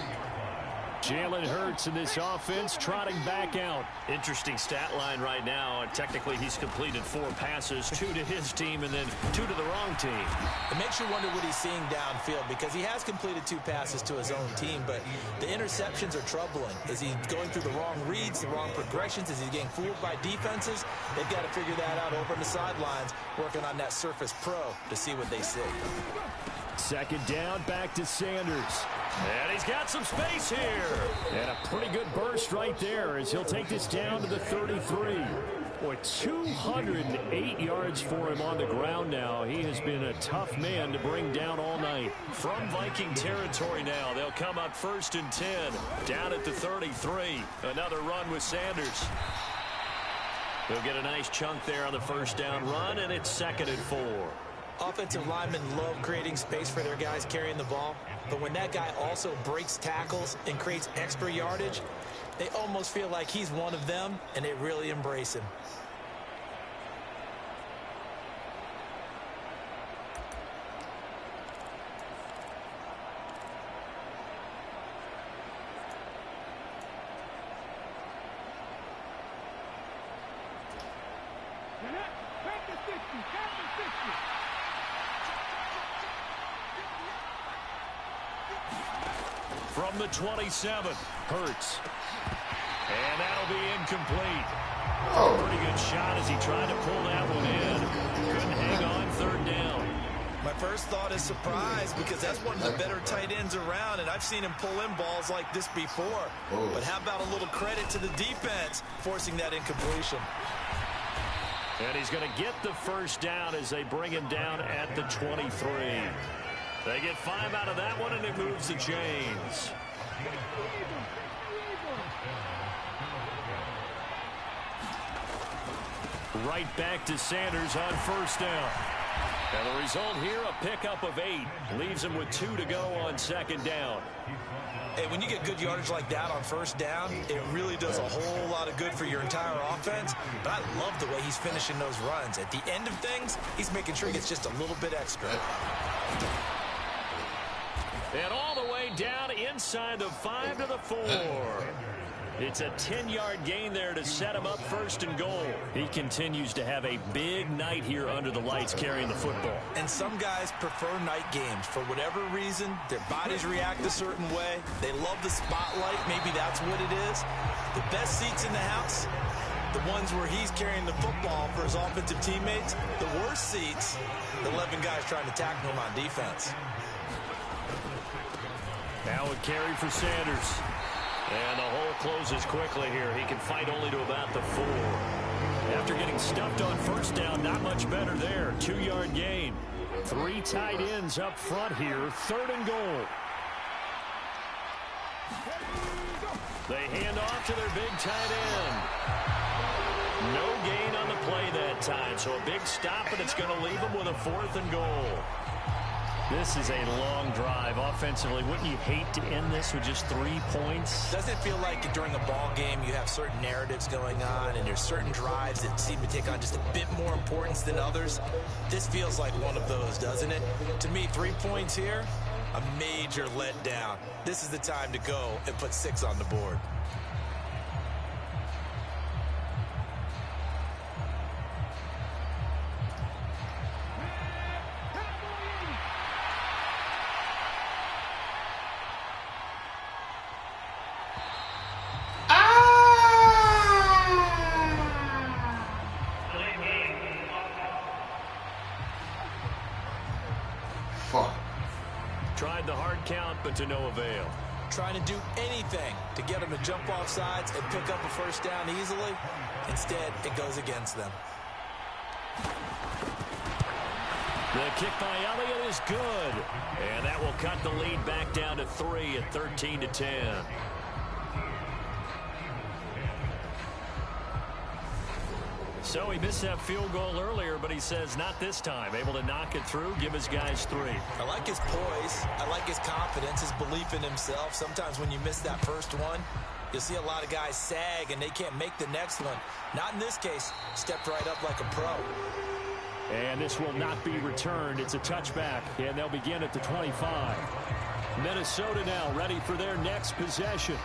Jalen Hurts in this offense trotting back out. Interesting stat line right now. Technically, he's completed 4 passes, 2 to his team and then 2 to the wrong team. It makes you wonder what he's seeing downfield, because he has completed 2 passes to his own team, but the interceptions are troubling. Is he going through the wrong reads, the wrong progressions? Is he getting fooled by defenses? They've got to figure that out over on the sidelines, working on that Surface Pro to see what they see. 2nd down, back to Sanders. And he's got some space here. And a pretty good burst right there as he'll take this down to the 33. Boy, 208 yards for him on the ground now. He has been a tough man to bring down all night. From Viking territory now, they'll come up 1st and 10. Down at the 33. Another run with Sanders. They'll get a nice chunk there on the 1st down run, and it's 2nd and 4. Offensive linemen love creating space for their guys carrying the ball, but when that guy also breaks tackles and creates extra yardage, they almost feel like he's one of them, and they really embrace him. From the 27, Hurts. And that'll be incomplete. Pretty good shot as he tried to pull that one in. Couldn't hang on 3rd down. My first thought is surprise, because that's one of the better tight ends around, and I've seen him pull in balls like this before. But how about a little credit to the defense forcing that incompletion? And he's going to get the 1st down as they bring him down at the 23. They get 5 out of that one, and it moves the chains. Right back to Sanders on 1st down. And the result here, a pickup of 8. Leaves him with 2 to go on 2nd down. Hey, when you get good yardage like that on 1st down, it really does a whole lot of good for your entire offense. But I love the way he's finishing those runs. At the end of things, he's making sure he gets just a little bit extra. And all the way down inside the 5 to the 4. It's a 10-yard gain there to set him up 1st and goal. He continues to have a big night here under the lights carrying the football. And some guys prefer night games. For whatever reason, their bodies react a certain way. They love the spotlight. Maybe that's what it is. The best seats in the house, the ones where he's carrying the football for his offensive teammates. The worst seats, the 11 guys trying to tackle him on defense. Now a carry for Sanders. And the hole closes quickly here. He can fight only to about the 4. After getting stuffed on 1st down, not much better there. 2-yard gain. 3 tight ends up front here. 3rd and goal. They hand off to their big tight end. No gain on the play that time. So a big stop, and it's going to leave them with a 4th and goal. This is a long drive offensively. Wouldn't you hate to end this with just 3 points? Doesn't it feel like during a ball game you have certain narratives going on and there's certain drives that seem to take on just a bit more importance than others? This feels like one of those, doesn't it? To me, 3 points here, a major letdown. This is the time to go and put 6 on the board. Tried the hard count, but to no avail. Trying to do anything to get them to jump off sides and pick up a first down easily. Instead, it goes against them. The kick by Elliott is good. And that will cut the lead back down to 3 at 13-10. So he missed that field goal earlier, but he says not this time. Able to knock it through, give his guys 3. I like his poise. I like his confidence, his belief in himself. Sometimes when you miss that first one, you'll see a lot of guys sag and they can't make the next one. Not in this case. Stepped right up like a pro. And this will not be returned. It's a touchback, and they'll begin at the 25. Minnesota now ready for their next possession.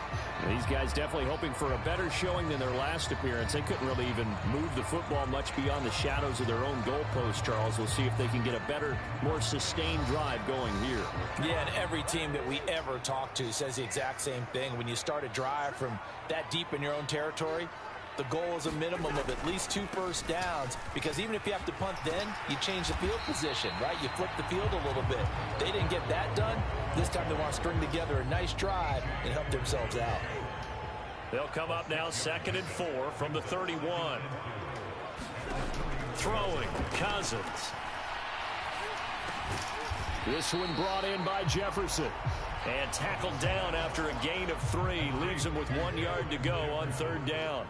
These guys definitely hoping for a better showing than their last appearance. They couldn't really even move the football much beyond the shadows of their own goalpost, Charles. We'll see if they can get a better, more sustained drive going here. Yeah, and every team that we ever talk to says the exact same thing. When you start a drive from that deep in your own territory, the goal is a minimum of at least 2 first downs, because even if you have to punt then, you change the field position, right? You flip the field a little bit. They didn't get that done. This time they want to string together a nice drive and help themselves out. They'll come up now 2nd and 4 from the 31. Throwing, Cousins. This one brought in by Jefferson. And tackled down after a gain of 3. Leaves him with 1 yard to go on 3rd down.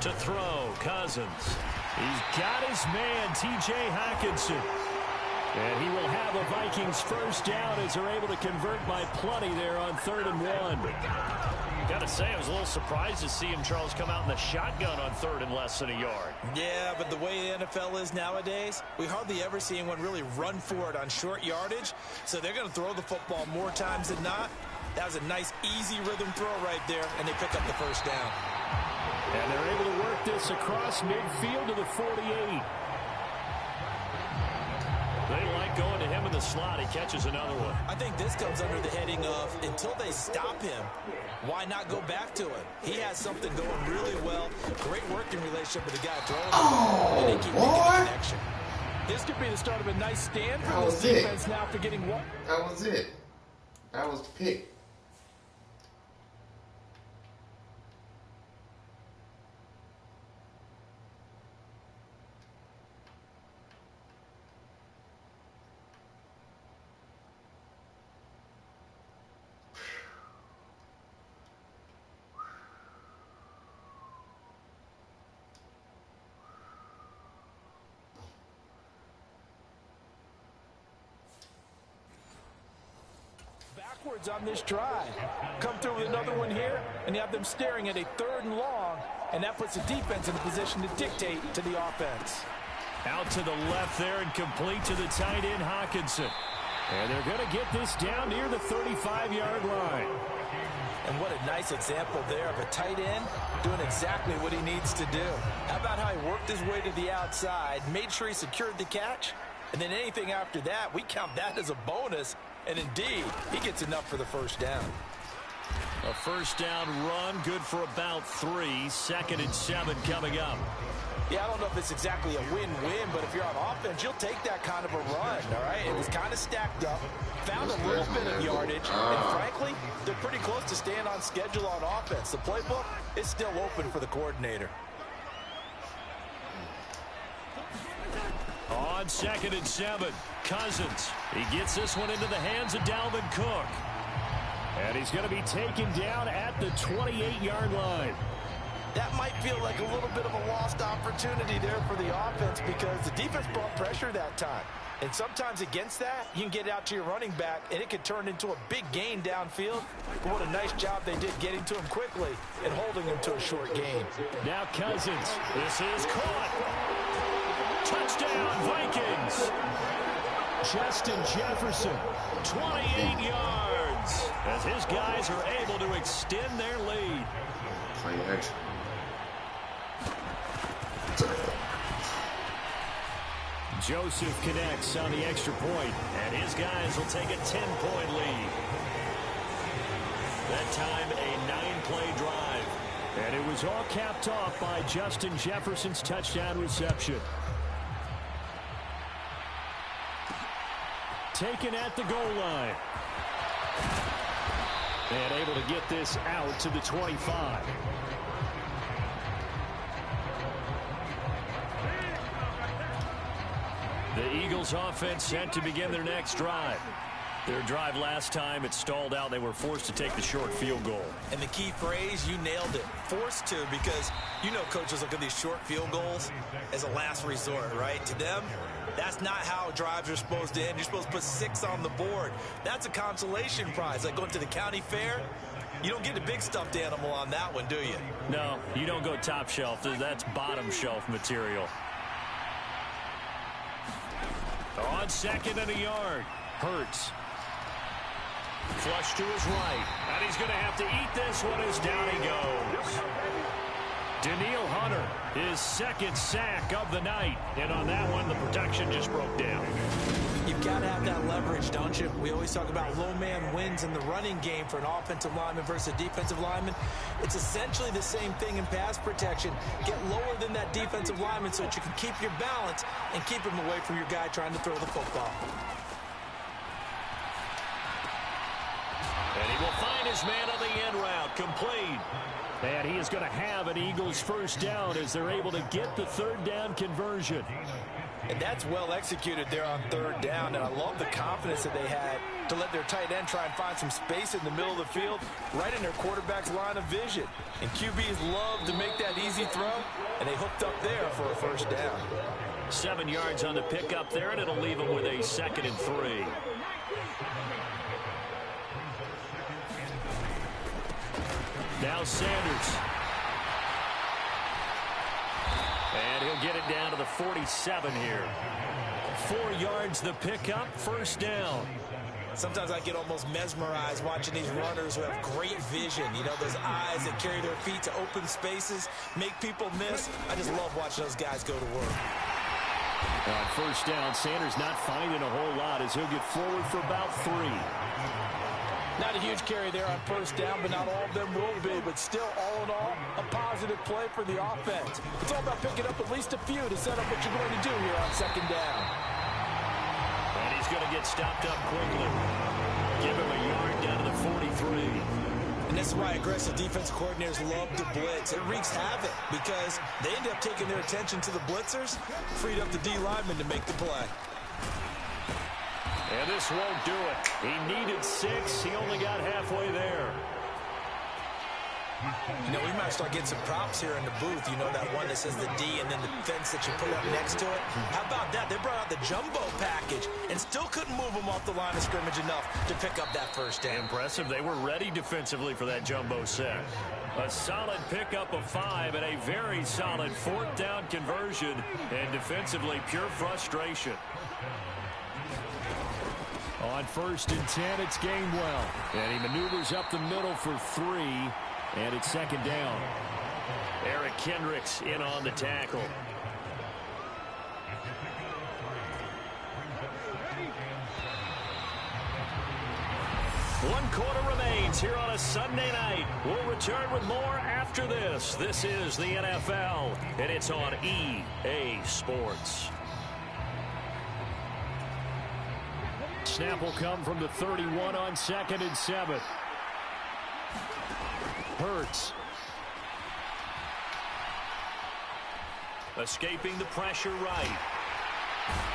To throw, Cousins. He's got his man, T.J. Hockenson. And he will have a Vikings first down as they're able to convert by plenty there on 3rd and 1. Got to say, I was a little surprised to see him, Charles, come out in the shotgun on 3rd and less than a yard. Yeah, but the way the NFL is nowadays, we hardly ever see anyone really run for it on short yardage. So they're going to throw the football more times than not. That was a nice, easy rhythm throw right there, and they pick up the first down. And they're able to work this across midfield to the 48. They like going to him in the slot. He catches another one. I think this comes under the heading of, until they stop him, why not go back to him? He has something going really well. Great working relationship with the guy throwing and they keep making a connection. This could be the start of a nice stand for this defense now for getting one. That was it. That was the pick. On this drive. Come through with another one here, and you have them staring at a 3rd and long, and that puts the defense in a position to dictate to the offense. Out to the left there and complete to the tight end, Hockenson. And they're going to get this down near the 35-yard line. And what a nice example there of a tight end doing exactly what he needs to do. How about how he worked his way to the outside, made sure he secured the catch, and then anything after that, we count that as a bonus. And indeed, he gets enough for the first down. A first down run, good for about 3. 2nd and 7 coming up. Yeah, I don't know if it's exactly a win-win, but if you're on offense, you'll take that kind of a run, all right? It was kind of stacked up, found a little bit of yardage, and frankly, they're pretty close to staying on schedule on offense. The playbook is still open for the coordinator. On 2nd and 7, Cousins. He gets this one into the hands of Dalvin Cook. And he's going to be taken down at the 28-yard line. that might feel like a little bit of a lost opportunity there for the offense because the defense brought pressure that time. And sometimes against that, you can get it out to your running back, and it could turn into a big gain downfield. But what a nice job they did getting to him quickly and holding him to a short gain. Now Cousins. This is caught. Touchdown, Vikings. Justin Jefferson, 28 yards, as his guys are able to extend their lead. Play action. Joseph connects on the extra point, and his guys will take a 10-point lead. That time, a 9-play drive. And it was all capped off by Justin Jefferson's touchdown reception. Taken at the goal line. And able to get this out to the 25. The Eagles offense set to begin their next drive. Their drive last time, it stalled out. They were forced to take the short field goal. And the key phrase, you nailed it. Forced to, because you know coaches look at these short field goals as a last resort, right? To them, that's not how drives are supposed to end. You're supposed to put 6 on the board. That's a consolation prize. Like going to the county fair, you don't get the big stuffed animal on that one, do you? No, you don't go top shelf. That's bottom shelf material. On second and a yard, Hurts. Flush to his right, and he's going to have to eat this one as down he goes. Daniil Hunter, his second sack of the night, and on that one, the protection just broke down. You've got to have that leverage, don't you? We always talk about low man wins in the running game for an offensive lineman versus a defensive lineman. It's essentially the same thing in pass protection. Get lower than that defensive lineman so that you can keep your balance and keep him away from your guy trying to throw the football. And he will find his man on the end route, complete. And he is going to have an Eagles first down as they're able to get the third down conversion. And that's well executed there on third down. And I love the confidence that they had to let their tight end try and find some space in the middle of the field, right in their quarterback's line of vision. And QBs love to make that easy throw, and they hooked up there for a first down. 7 yards on the pickup there, and it'll leave them with a 2nd and 3. Now Sanders. And he'll get it down to the 47 here. 4 yards the pickup, first down. Sometimes I get almost mesmerized watching these runners who have great vision. You know, those eyes that carry their feet to open spaces, make people miss. I just love watching those guys go to work. On first down, Sanders not finding a whole lot as he'll get forward for about 3. Not a huge carry there on first down, but not all of them will be. But still, all in all, a positive play for the offense. It's all about picking up at least a few to set up what you're going to do here on second down. And he's going to get stopped up quickly. Give him a yard down to the 43. And this is why aggressive defense coordinators love to blitz. It wreaks havoc because they end up taking their attention to the blitzers, freed up the D lineman to make the play. And this won't do it. He needed 6. He only got halfway there. You know, we might start getting some props here in the booth. You know, that one that says the D and then the fence that you put up next to it. How about that? They brought out the jumbo package and still couldn't move them off the line of scrimmage enough to pick up that first down. Impressive. They were ready defensively for that jumbo set. A solid pickup of 5 and a very solid 4th down conversion. And defensively, pure frustration. On 1st and 10, it's Gainwell. And he maneuvers up the middle for 3. And it's 2nd down. Eric Kendricks in on the tackle. One quarter remains here on a Sunday night. We'll return with more after this. This is the NFL, and it's on EA Sports. Snap will come from the 31 on 2nd and 7. Hurts. Escaping the pressure right.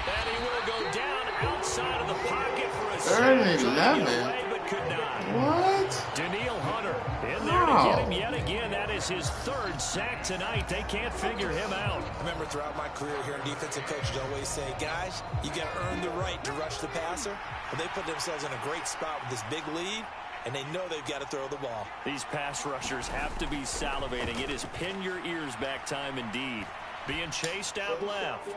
And he will go down outside of the pocket for a 3rd and 11. But could not. What? Daniil Hunter in there to get him yet again. That is his third sack tonight. They can't figure him out. I remember throughout my career here in defensive coaches always say, guys, you got to earn the right to rush the passer. But they put themselves in a great spot with this big lead, and they know they've got to throw the ball. These pass rushers have to be salivating. It is pin your ears back time indeed. Being chased out left.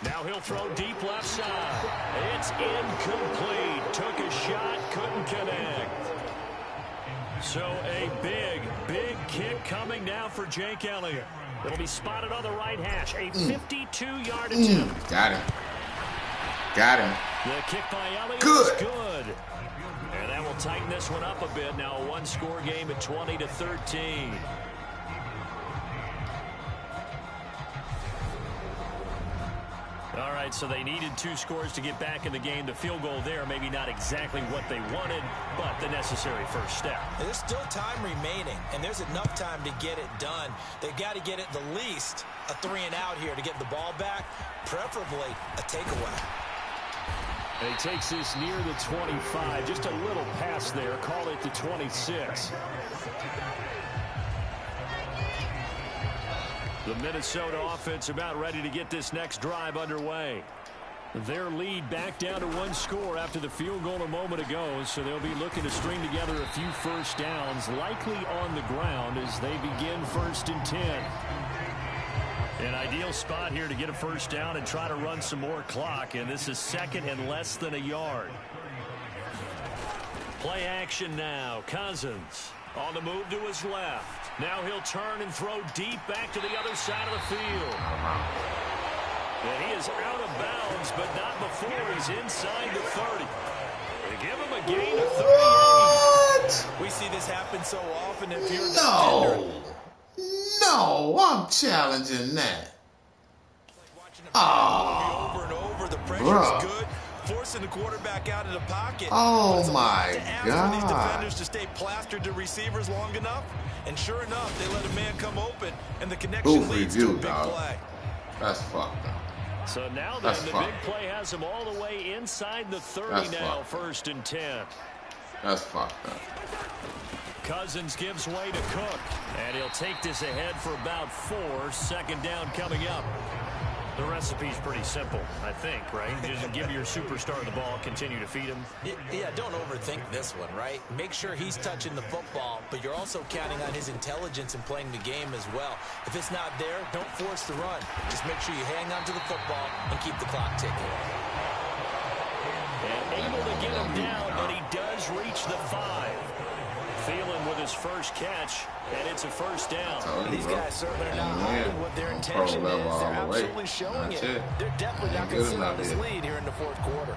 Now he'll throw deep left side. It's incomplete. Took a shot, couldn't connect. So a big, big kick coming now for Jake Elliott. It'll be spotted on the right hash. A 52-yard attempt. Got him. Got him. The kick by Elliott Good. is good. And that will tighten this one up a bit. Now a one-score game at 20-13. All right, so they needed 2 scores to get back in the game. The field goal there, maybe not exactly what they wanted, but the necessary first step. There's still time remaining, and there's enough time to get it done. They've got to get at the least a 3-and-out here to get the ball back, preferably a takeaway. And he takes this near the 25, just a little pass there, call it the 26. The Minnesota offense about ready to get this next drive underway. Their lead back down to 1 score after the field goal a moment ago, so they'll be looking to string together a few first downs, likely on the ground as they begin 1st and 10. An ideal spot here to get a first down and try to run some more clock, and this is 2nd and less than a yard. Play action now. Cousins on the move to his left. Now he'll turn and throw deep back to the other side of the field. And he is out of bounds, but not before he's inside the 30. They give him a gain of 38. What? We see this happen so often if you're the No. No, I'm challenging that. Oh. Over and over, the pressure's Bruh. good. Forcing the quarterback out of the pocket. Oh, It's a lot my to ask God. for these defenders to stay plastered to receivers long enough. And sure enough, they let a man come open, and the connection Goof leads to a review, big dog. play. That's fucked up. So now then, That's the fine. big play has him all the way inside the 30 That's now, fine. 1st and 10. That's fucked up. Cousins gives way to Cook, and he'll take this ahead for about 4. 2nd down coming up. The recipe's pretty simple, I think, right? Just give your superstar the ball, continue to feed him. Yeah, don't overthink this one, right? Make sure he's touching the football, but you're also counting on his intelligence in playing the game as well. If it's not there, don't force the run. Just make sure you hang on to the football and keep the clock ticking. And able to get him down, but he does reach the 5. Thielen with his first catch, and it's a first down. These guys certainly are not hiding what their intention is. They're absolutely showing it. They're definitely not going to sit on this lead here in the 4th quarter.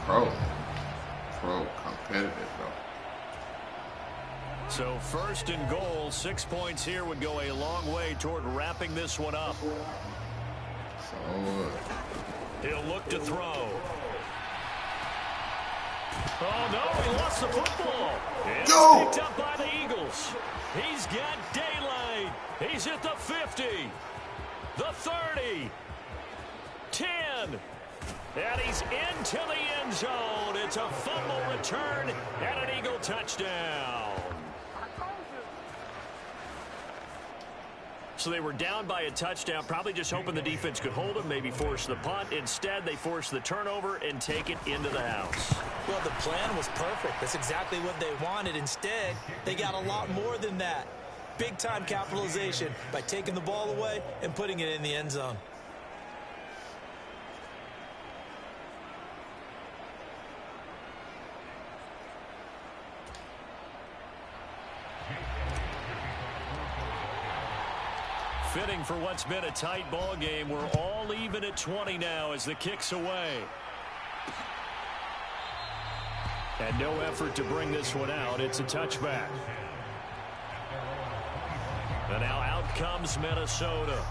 Pro competitive, though. So 1st and goal, 6 points here would go a long way toward wrapping this one up. So He'll look to throw. Oh, no, he lost the football. It's picked up by the Eagles. He's got daylight. He's at the 50, the 30, 10, and he's into the end zone. It's a fumble return and an Eagle touchdown. So they were down by a touchdown, probably just hoping the defense could hold them, maybe force the punt. Instead, they force the turnover and take it into the house. Well, the plan was perfect. That's exactly what they wanted. Instead, they got a lot more than that. Big-time capitalization by taking the ball away and putting it in the end zone. Fitting for what's been a tight ball game. We're all even at 20 now as the kick's away. And no effort to bring this one out. It's a touchback. And now out comes Minnesota.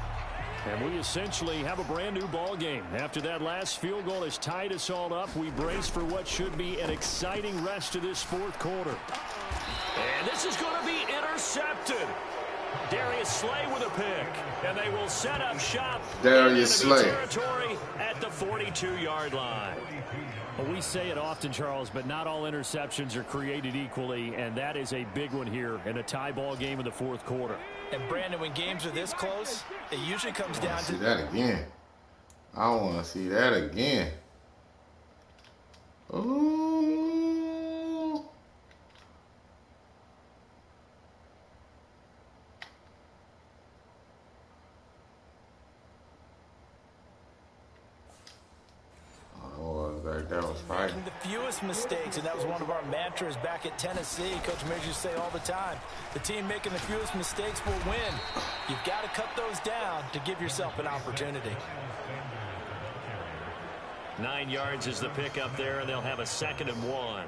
And we essentially have a brand new ball game. After that last field goal has tied us all up, we brace for what should be an exciting rest of this 4th quarter. And this is going to be intercepted. Darius Slay with a pick. And they will set up shop Darius in enemy Slay. territory at the 42-yard line. Well, we say it often, Charles, but not all interceptions are created equally, and that is a big one here in a tie ball game in the fourth quarter. And, Brandon, when games are this close, it usually comes down to... See that again. I want to see that again. Ooh. That was right. The fewest mistakes, and that was one of our mantras back at Tennessee. Coach Majors used to say all the time, the team making the fewest mistakes will win. You've got to cut those down to give yourself an opportunity. 9 yards is the pickup there, and they'll have a 2nd and 1.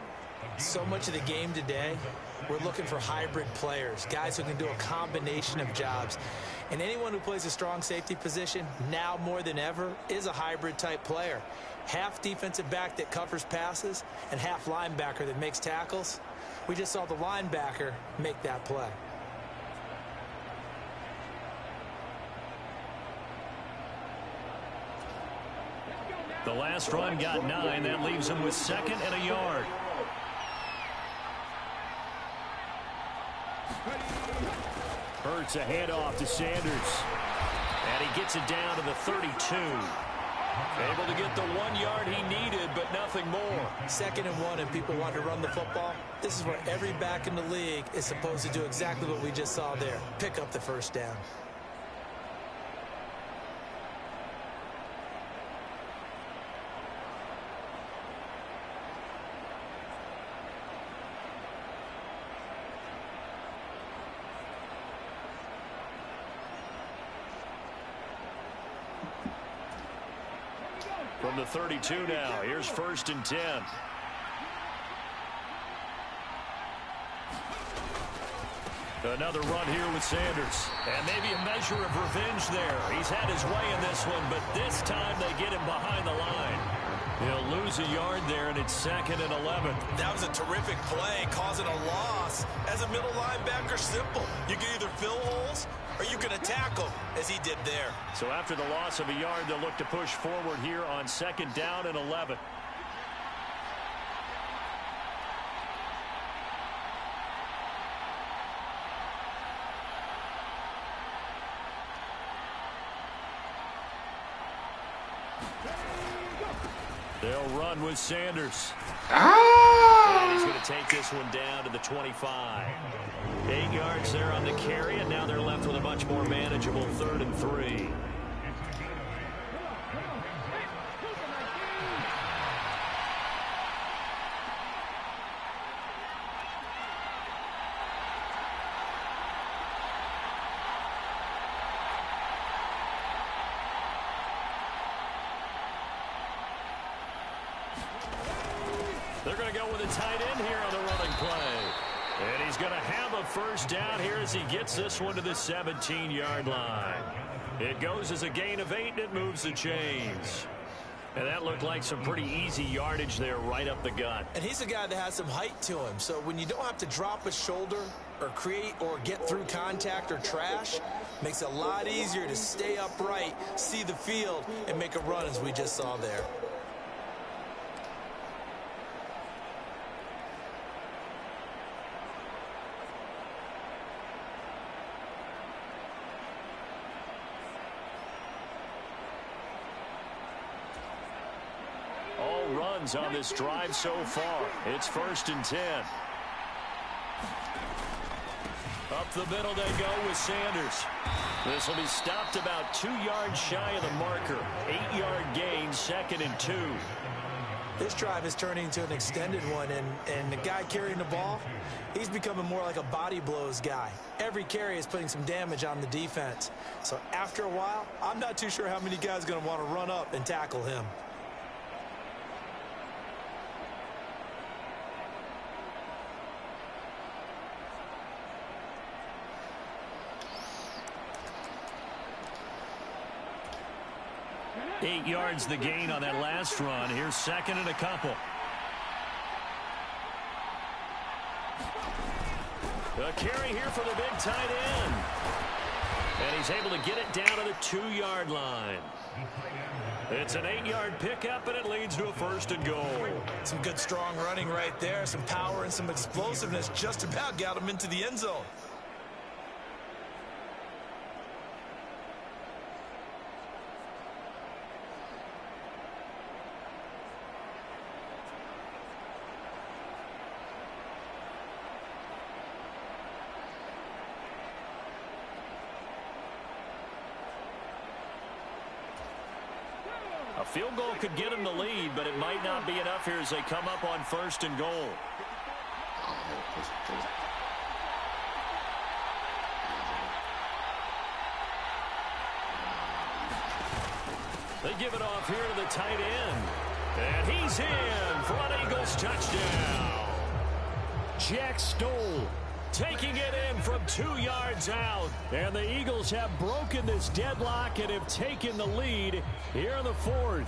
So much of the game today, we're looking for hybrid players, guys who can do a combination of jobs. And anyone who plays a strong safety position, now more than ever, is a hybrid type player. Half defensive back that covers passes and half linebacker that makes tackles. We just saw the linebacker make that play. The last run got 9. That leaves him with 2nd and a yard. Hurts a handoff to Sanders. And he gets it down to the 32. Able to get the 1 yard he needed, but nothing more. 2nd and 1, and people want to run the football. This is where every back in the league is supposed to do exactly what we just saw there. Pick up the first down. From the 32 now, here's 1st and 10. Another run here with Sanders. And maybe a measure of revenge there. He's had his way in this one, but this time they get him behind the line. He'll lose a yard there, and it's 2nd and 11. That was a terrific play, causing a loss. As a middle linebacker, simple. You can either fill holes or you can attack them, as he did there. So after the loss of a yard, they'll look to push forward here on 2nd down and 11. They'll run with Sanders. And he's going to take this one down to the 25. 8 yards there on the carry, and now they're left with a much more manageable 3rd and 3. They're going to go with a tight end here on the running play. And he's going to have a first down here as he gets this one to the 17-yard line. It goes as a gain of 8, and it moves the chains. And that looked like some pretty easy yardage there right up the gut. And he's a guy that has some height to him. So when you don't have to drop a shoulder or create or get through contact or trash, makes it a lot easier to stay upright, see the field, and make a run as we just saw there. Runs on this drive so far. It's 1st and 10. Up the middle they go with Sanders. This will be stopped about 2 yards shy of the marker. 8-yard gain, 2nd and 2. This drive is turning into an extended one, and the guy carrying the ball, he's becoming more like a body blows guy. Every carry is putting some damage on the defense. So after a while, I'm not too sure how many guys are going to want to run up and tackle him. Eight yards the gain on that last run. Here's 2nd and a couple. A carry here for the big tight end. And he's able to get it down to the 2-yard line. It's an 8-yard pickup, and it leads to a 1st and goal. Some good strong running right there. Some power and some explosiveness just about got him into the end zone. A field goal could get him the lead, but it might not be enough here as they come up on 1st and goal. They give it off here to the tight end. And he's in for an Eagles touchdown. Jack Stoll taking it in from 2 yards out. And the Eagles have broken this deadlock and have taken the lead here in the 4th.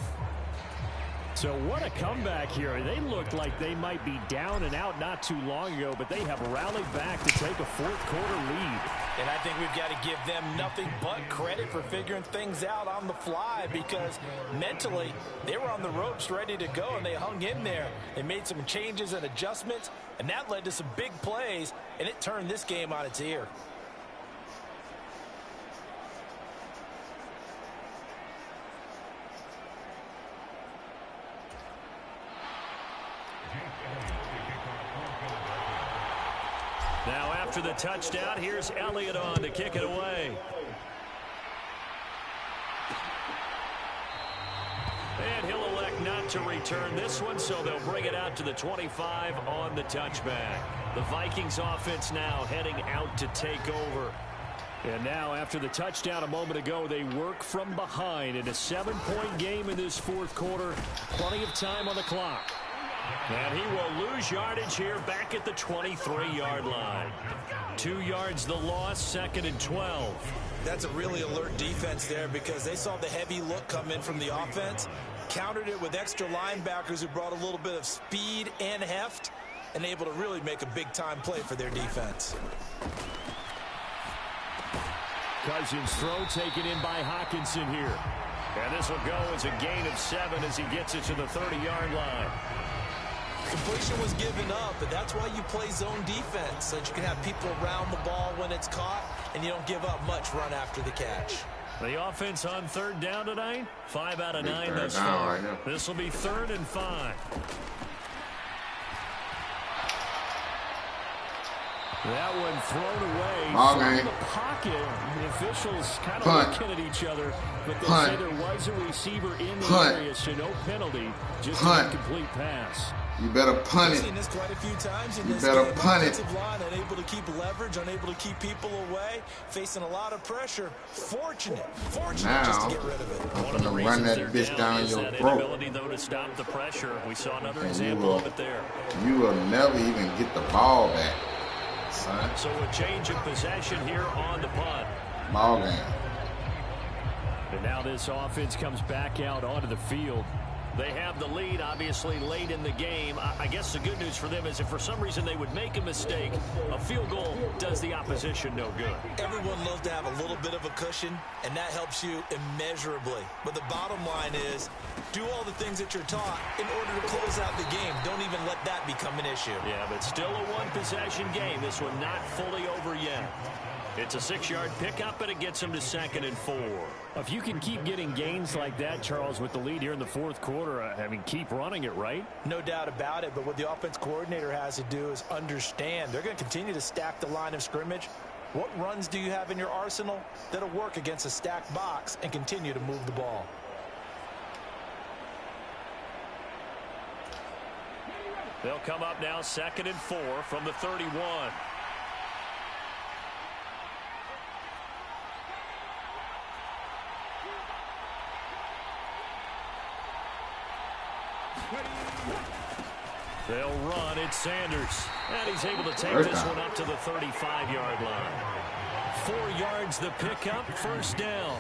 So what a comeback here. They looked like they might be down and out not too long ago, but they have rallied back to take a 4th quarter lead. And I think we've got to give them nothing but credit for figuring things out on the fly, because mentally they were on the ropes ready to go, and they hung in there. They made some changes and adjustments, and that led to some big plays, and it turned this game on its ear. Now after the touchdown, here's Elliott on to kick it away. And he'll elect not to return this one, so they'll bring it out to the 25 on the touchback. The Vikings offense now heading out to take over. And now after the touchdown a moment ago, they work from behind in a 7-point game in this 4th quarter. Plenty of time on the clock. And he will lose yardage here back at the 23-yard line. 2 yards the loss, 2nd and 12. That's a really alert defense there, because they saw the heavy look come in from the offense, countered it with extra linebackers who brought a little bit of speed and heft, and able to really make a big-time play for their defense. Cousins' throw taken in by Hawkinson here. And this will go as a gain of 7 as he gets it to the 30-yard line. Completion was given up, but that's why you play zone defense, so that you can have people around the ball when it's caught, and you don't give up much run after the catch. The offense on 3rd down tonight, 5 out of 9 thus far. This will be 3rd and 5. That one thrown away from the pocket. The officials kind of looking at each other, but they say there was a receiver in the area, so no penalty, just an incomplete pass. You better punt it. We've seen this quite a few times in You this better game. punt it. Offensive line unable to keep leverage, unable to keep people away, facing a lot of pressure. Fortunate Now, just to get rid of it. I'm gonna run that bitch down your throat. Inability, though, to stop the pressure. We saw another example of it there. You will never even get the ball back, son. So a change of possession here on the punt. Ball game. And now this offense comes back out onto the field. They have the lead, obviously, late in the game. I guess the good news for them is if for some reason they would make a mistake, a field goal does the opposition no good. Everyone loves to have a little bit of a cushion, and that helps you immeasurably. But the bottom line is, do all the things that you're taught in order to close out the game. Don't even let that become an issue. Yeah, but still a one-possession game. This one not fully over yet. It's a 6-yard pickup, and it gets them to 2nd and 4. If you can keep getting gains like that, Charles, with the lead here in the 4th quarter, I mean, keep running it, right? No doubt about it, but what the offense coordinator has to do is understand they're going to continue to stack the line of scrimmage. What runs do you have in your arsenal that'll work against a stacked box and continue to move the ball? They'll come up now 2nd and 4 from the 31. They'll run. It's Sanders. And he's able to take this one up to the 35-yard line. 4 yards the pickup, 1st down.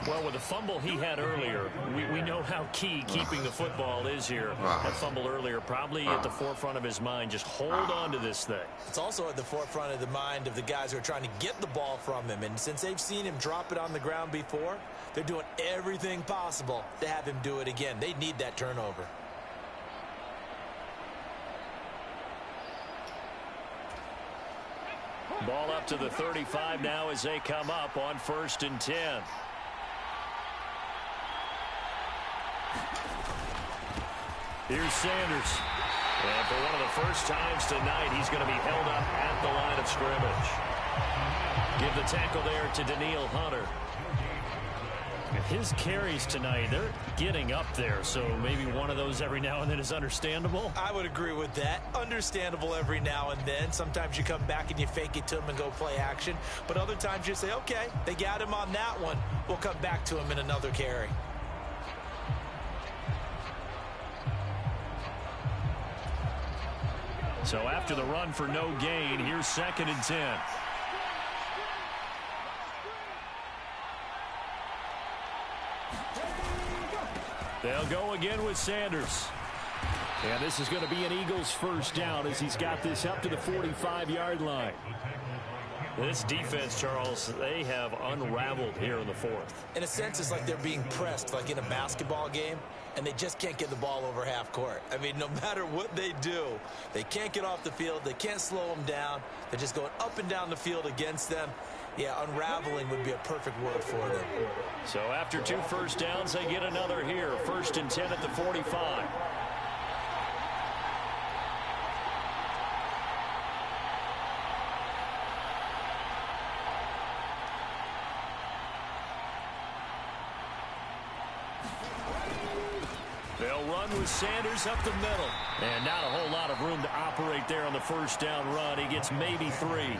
Well, with the fumble he had earlier, we know how key keeping the football is here. That fumble earlier probably at the forefront of his mind. Just hold on to this thing. It's also at the forefront of the mind of the guys who are trying to get the ball from him. And since they've seen him drop it on the ground before, they're doing everything possible to have him do it again. They need that turnover. Ball up to the 35 now as they come up on 1st and 10. Here's Sanders. And for one of the first times tonight, he's going to be held up at the line of scrimmage. Give the tackle there to Daniil Hunter. His carries tonight, they're getting up there, so maybe one of those every now and then is understandable. I would agree with that. Understandable every now and then. Sometimes you come back and you fake it to him and go play action. But other times you say, okay, they got him on that one. We'll come back to him in another carry. So after the run for no gain, here's 2nd and 10. They'll go again with Sanders. And this is going to be an Eagles first down as he's got this up to the 45-yard line. This defense, Charles, they have unraveled here in the 4th. In a sense, it's like they're being pressed like in a basketball game, and they just can't get the ball over half court. I mean, no matter what they do, they can't get off the field. They can't slow them down. They're just going up and down the field against them. Yeah, unraveling would be a perfect word for them. So after 2 first downs, they get another here. 1st and 10 at the 45. They'll run with Sanders up the middle. And not a whole lot of room to operate there on the first down run. He gets maybe 3.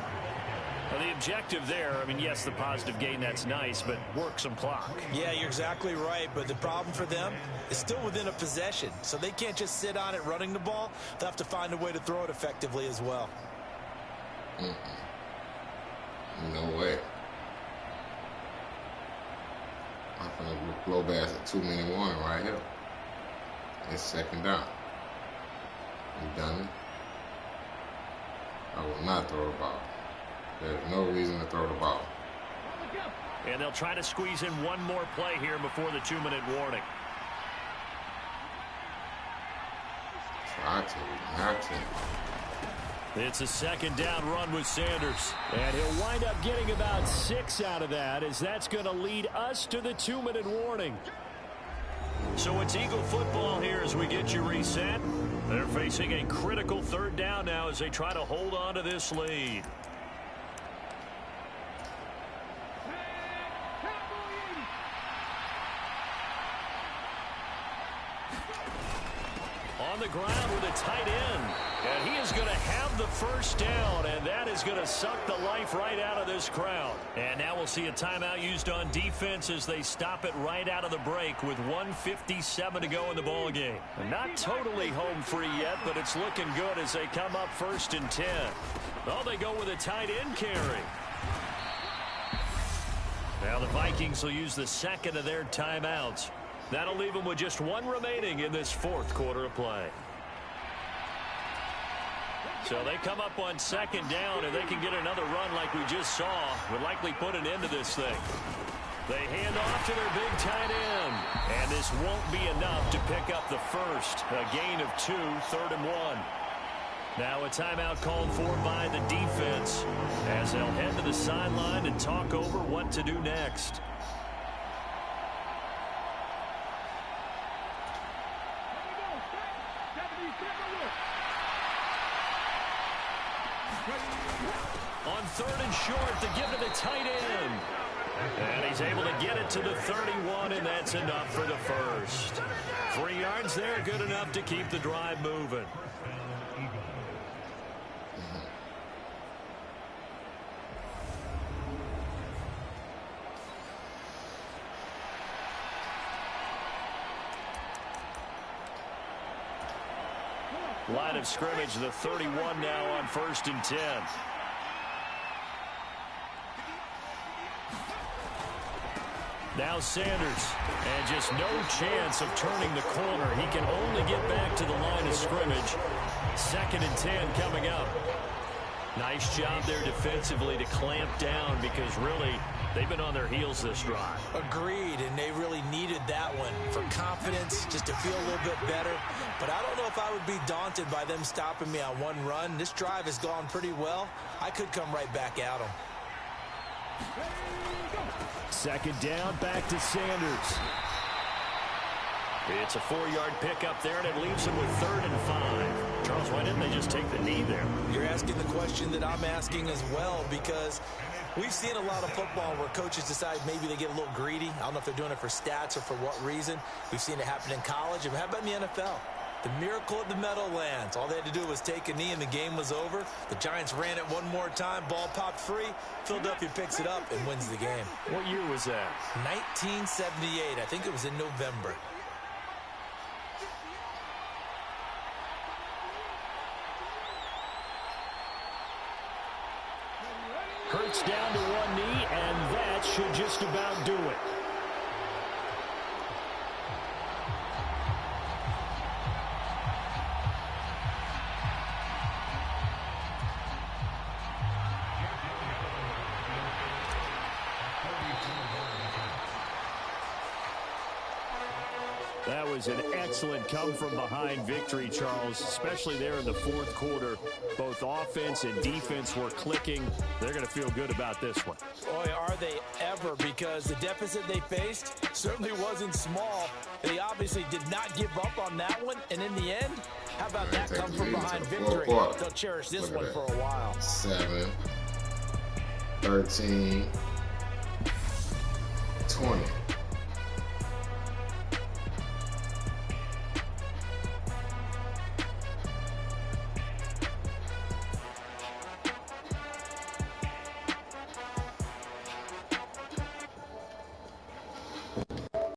Now, the objective there, I mean, yes, the positive gain, that's nice, but work some clock. Yeah, you're exactly right, but the problem for them is still within a possession, so they can't just sit on it running the ball. They'll have to find a way to throw it effectively as well. No way. I'm going to blow past a 2-minute warning right here. It's 2nd down. You done it? I will not throw the ball. There's no reason to throw the ball. And they'll try to squeeze in one more play here before the 2-minute warning. Try to, not to. It's a 2nd down run with Sanders. And he'll wind up getting about 6 out of that, as that's going to lead us to the 2-minute warning. So it's Eagle football here as we get you reset. They're facing a critical 3rd down now as they try to hold on to this lead. On the ground with a tight end. And he is going to have the first down, and that is going to suck the life right out of this crowd. And now we'll see a timeout used on defense as they stop it right out of the break with 1:57 to go in the ballgame. Not totally home free yet, but it's looking good as they come up 1st and 10. Oh, they go with a tight end carry. Now the Vikings will use the 2nd of their timeouts. That'll leave them with just 1 remaining in this 4th quarter of play. So they come up on 2nd down, and they can get another run like we just saw. Would likely put an end to this thing. They hand off to their big tight end. And this won't be enough to pick up the first. A gain of 2, 3rd and 1. Now a timeout called for by the defense as they'll head to the sideline and talk over what to do next. On 3rd and short, to give to the tight end. And he's able to get it to the 31, and that's enough for the first. 3 yards there, good enough to keep the drive moving. Line of scrimmage, the 31 now on 1st and 10. Now Sanders, and just no chance of turning the corner. He can only get back to the line of scrimmage. 2nd and 10 coming up. Nice job there defensively to clamp down because really they've been on their heels this drive. Agreed, and they really needed that one for confidence, just to feel a little bit better. But I don't know if I would be daunted by them stopping me on one run. This drive has gone pretty well. I could come right back at them. 2nd down, back to Sanders. It's a 4-yard pickup there, and it leaves him with 3rd and 5. Charles, why didn't they just take the knee there? You're asking the question that I'm asking as well, because we've seen a lot of football where coaches decide maybe they get a little greedy. I don't know if they're doing it for stats or for what reason. We've seen it happen in college. And how about in the NFL? The miracle of the Meadowlands. All they had to do was take a knee and the game was over. The Giants ran it one more time. Ball popped free. Philadelphia picks it up and wins the game. What year was that? 1978. I think it was in November. Hurts down to one knee, and that should just about do it. That was an excellent come-from-behind victory, Charles, especially there in the 4th quarter. Both offense and defense were clicking. They're going to feel good about this one. Boy, are they ever, because the deficit they faced certainly wasn't small. They obviously did not give up on that one, and in the end, how about that come-from-behind victory? They'll cherish this one for a while. 7, 13, 20.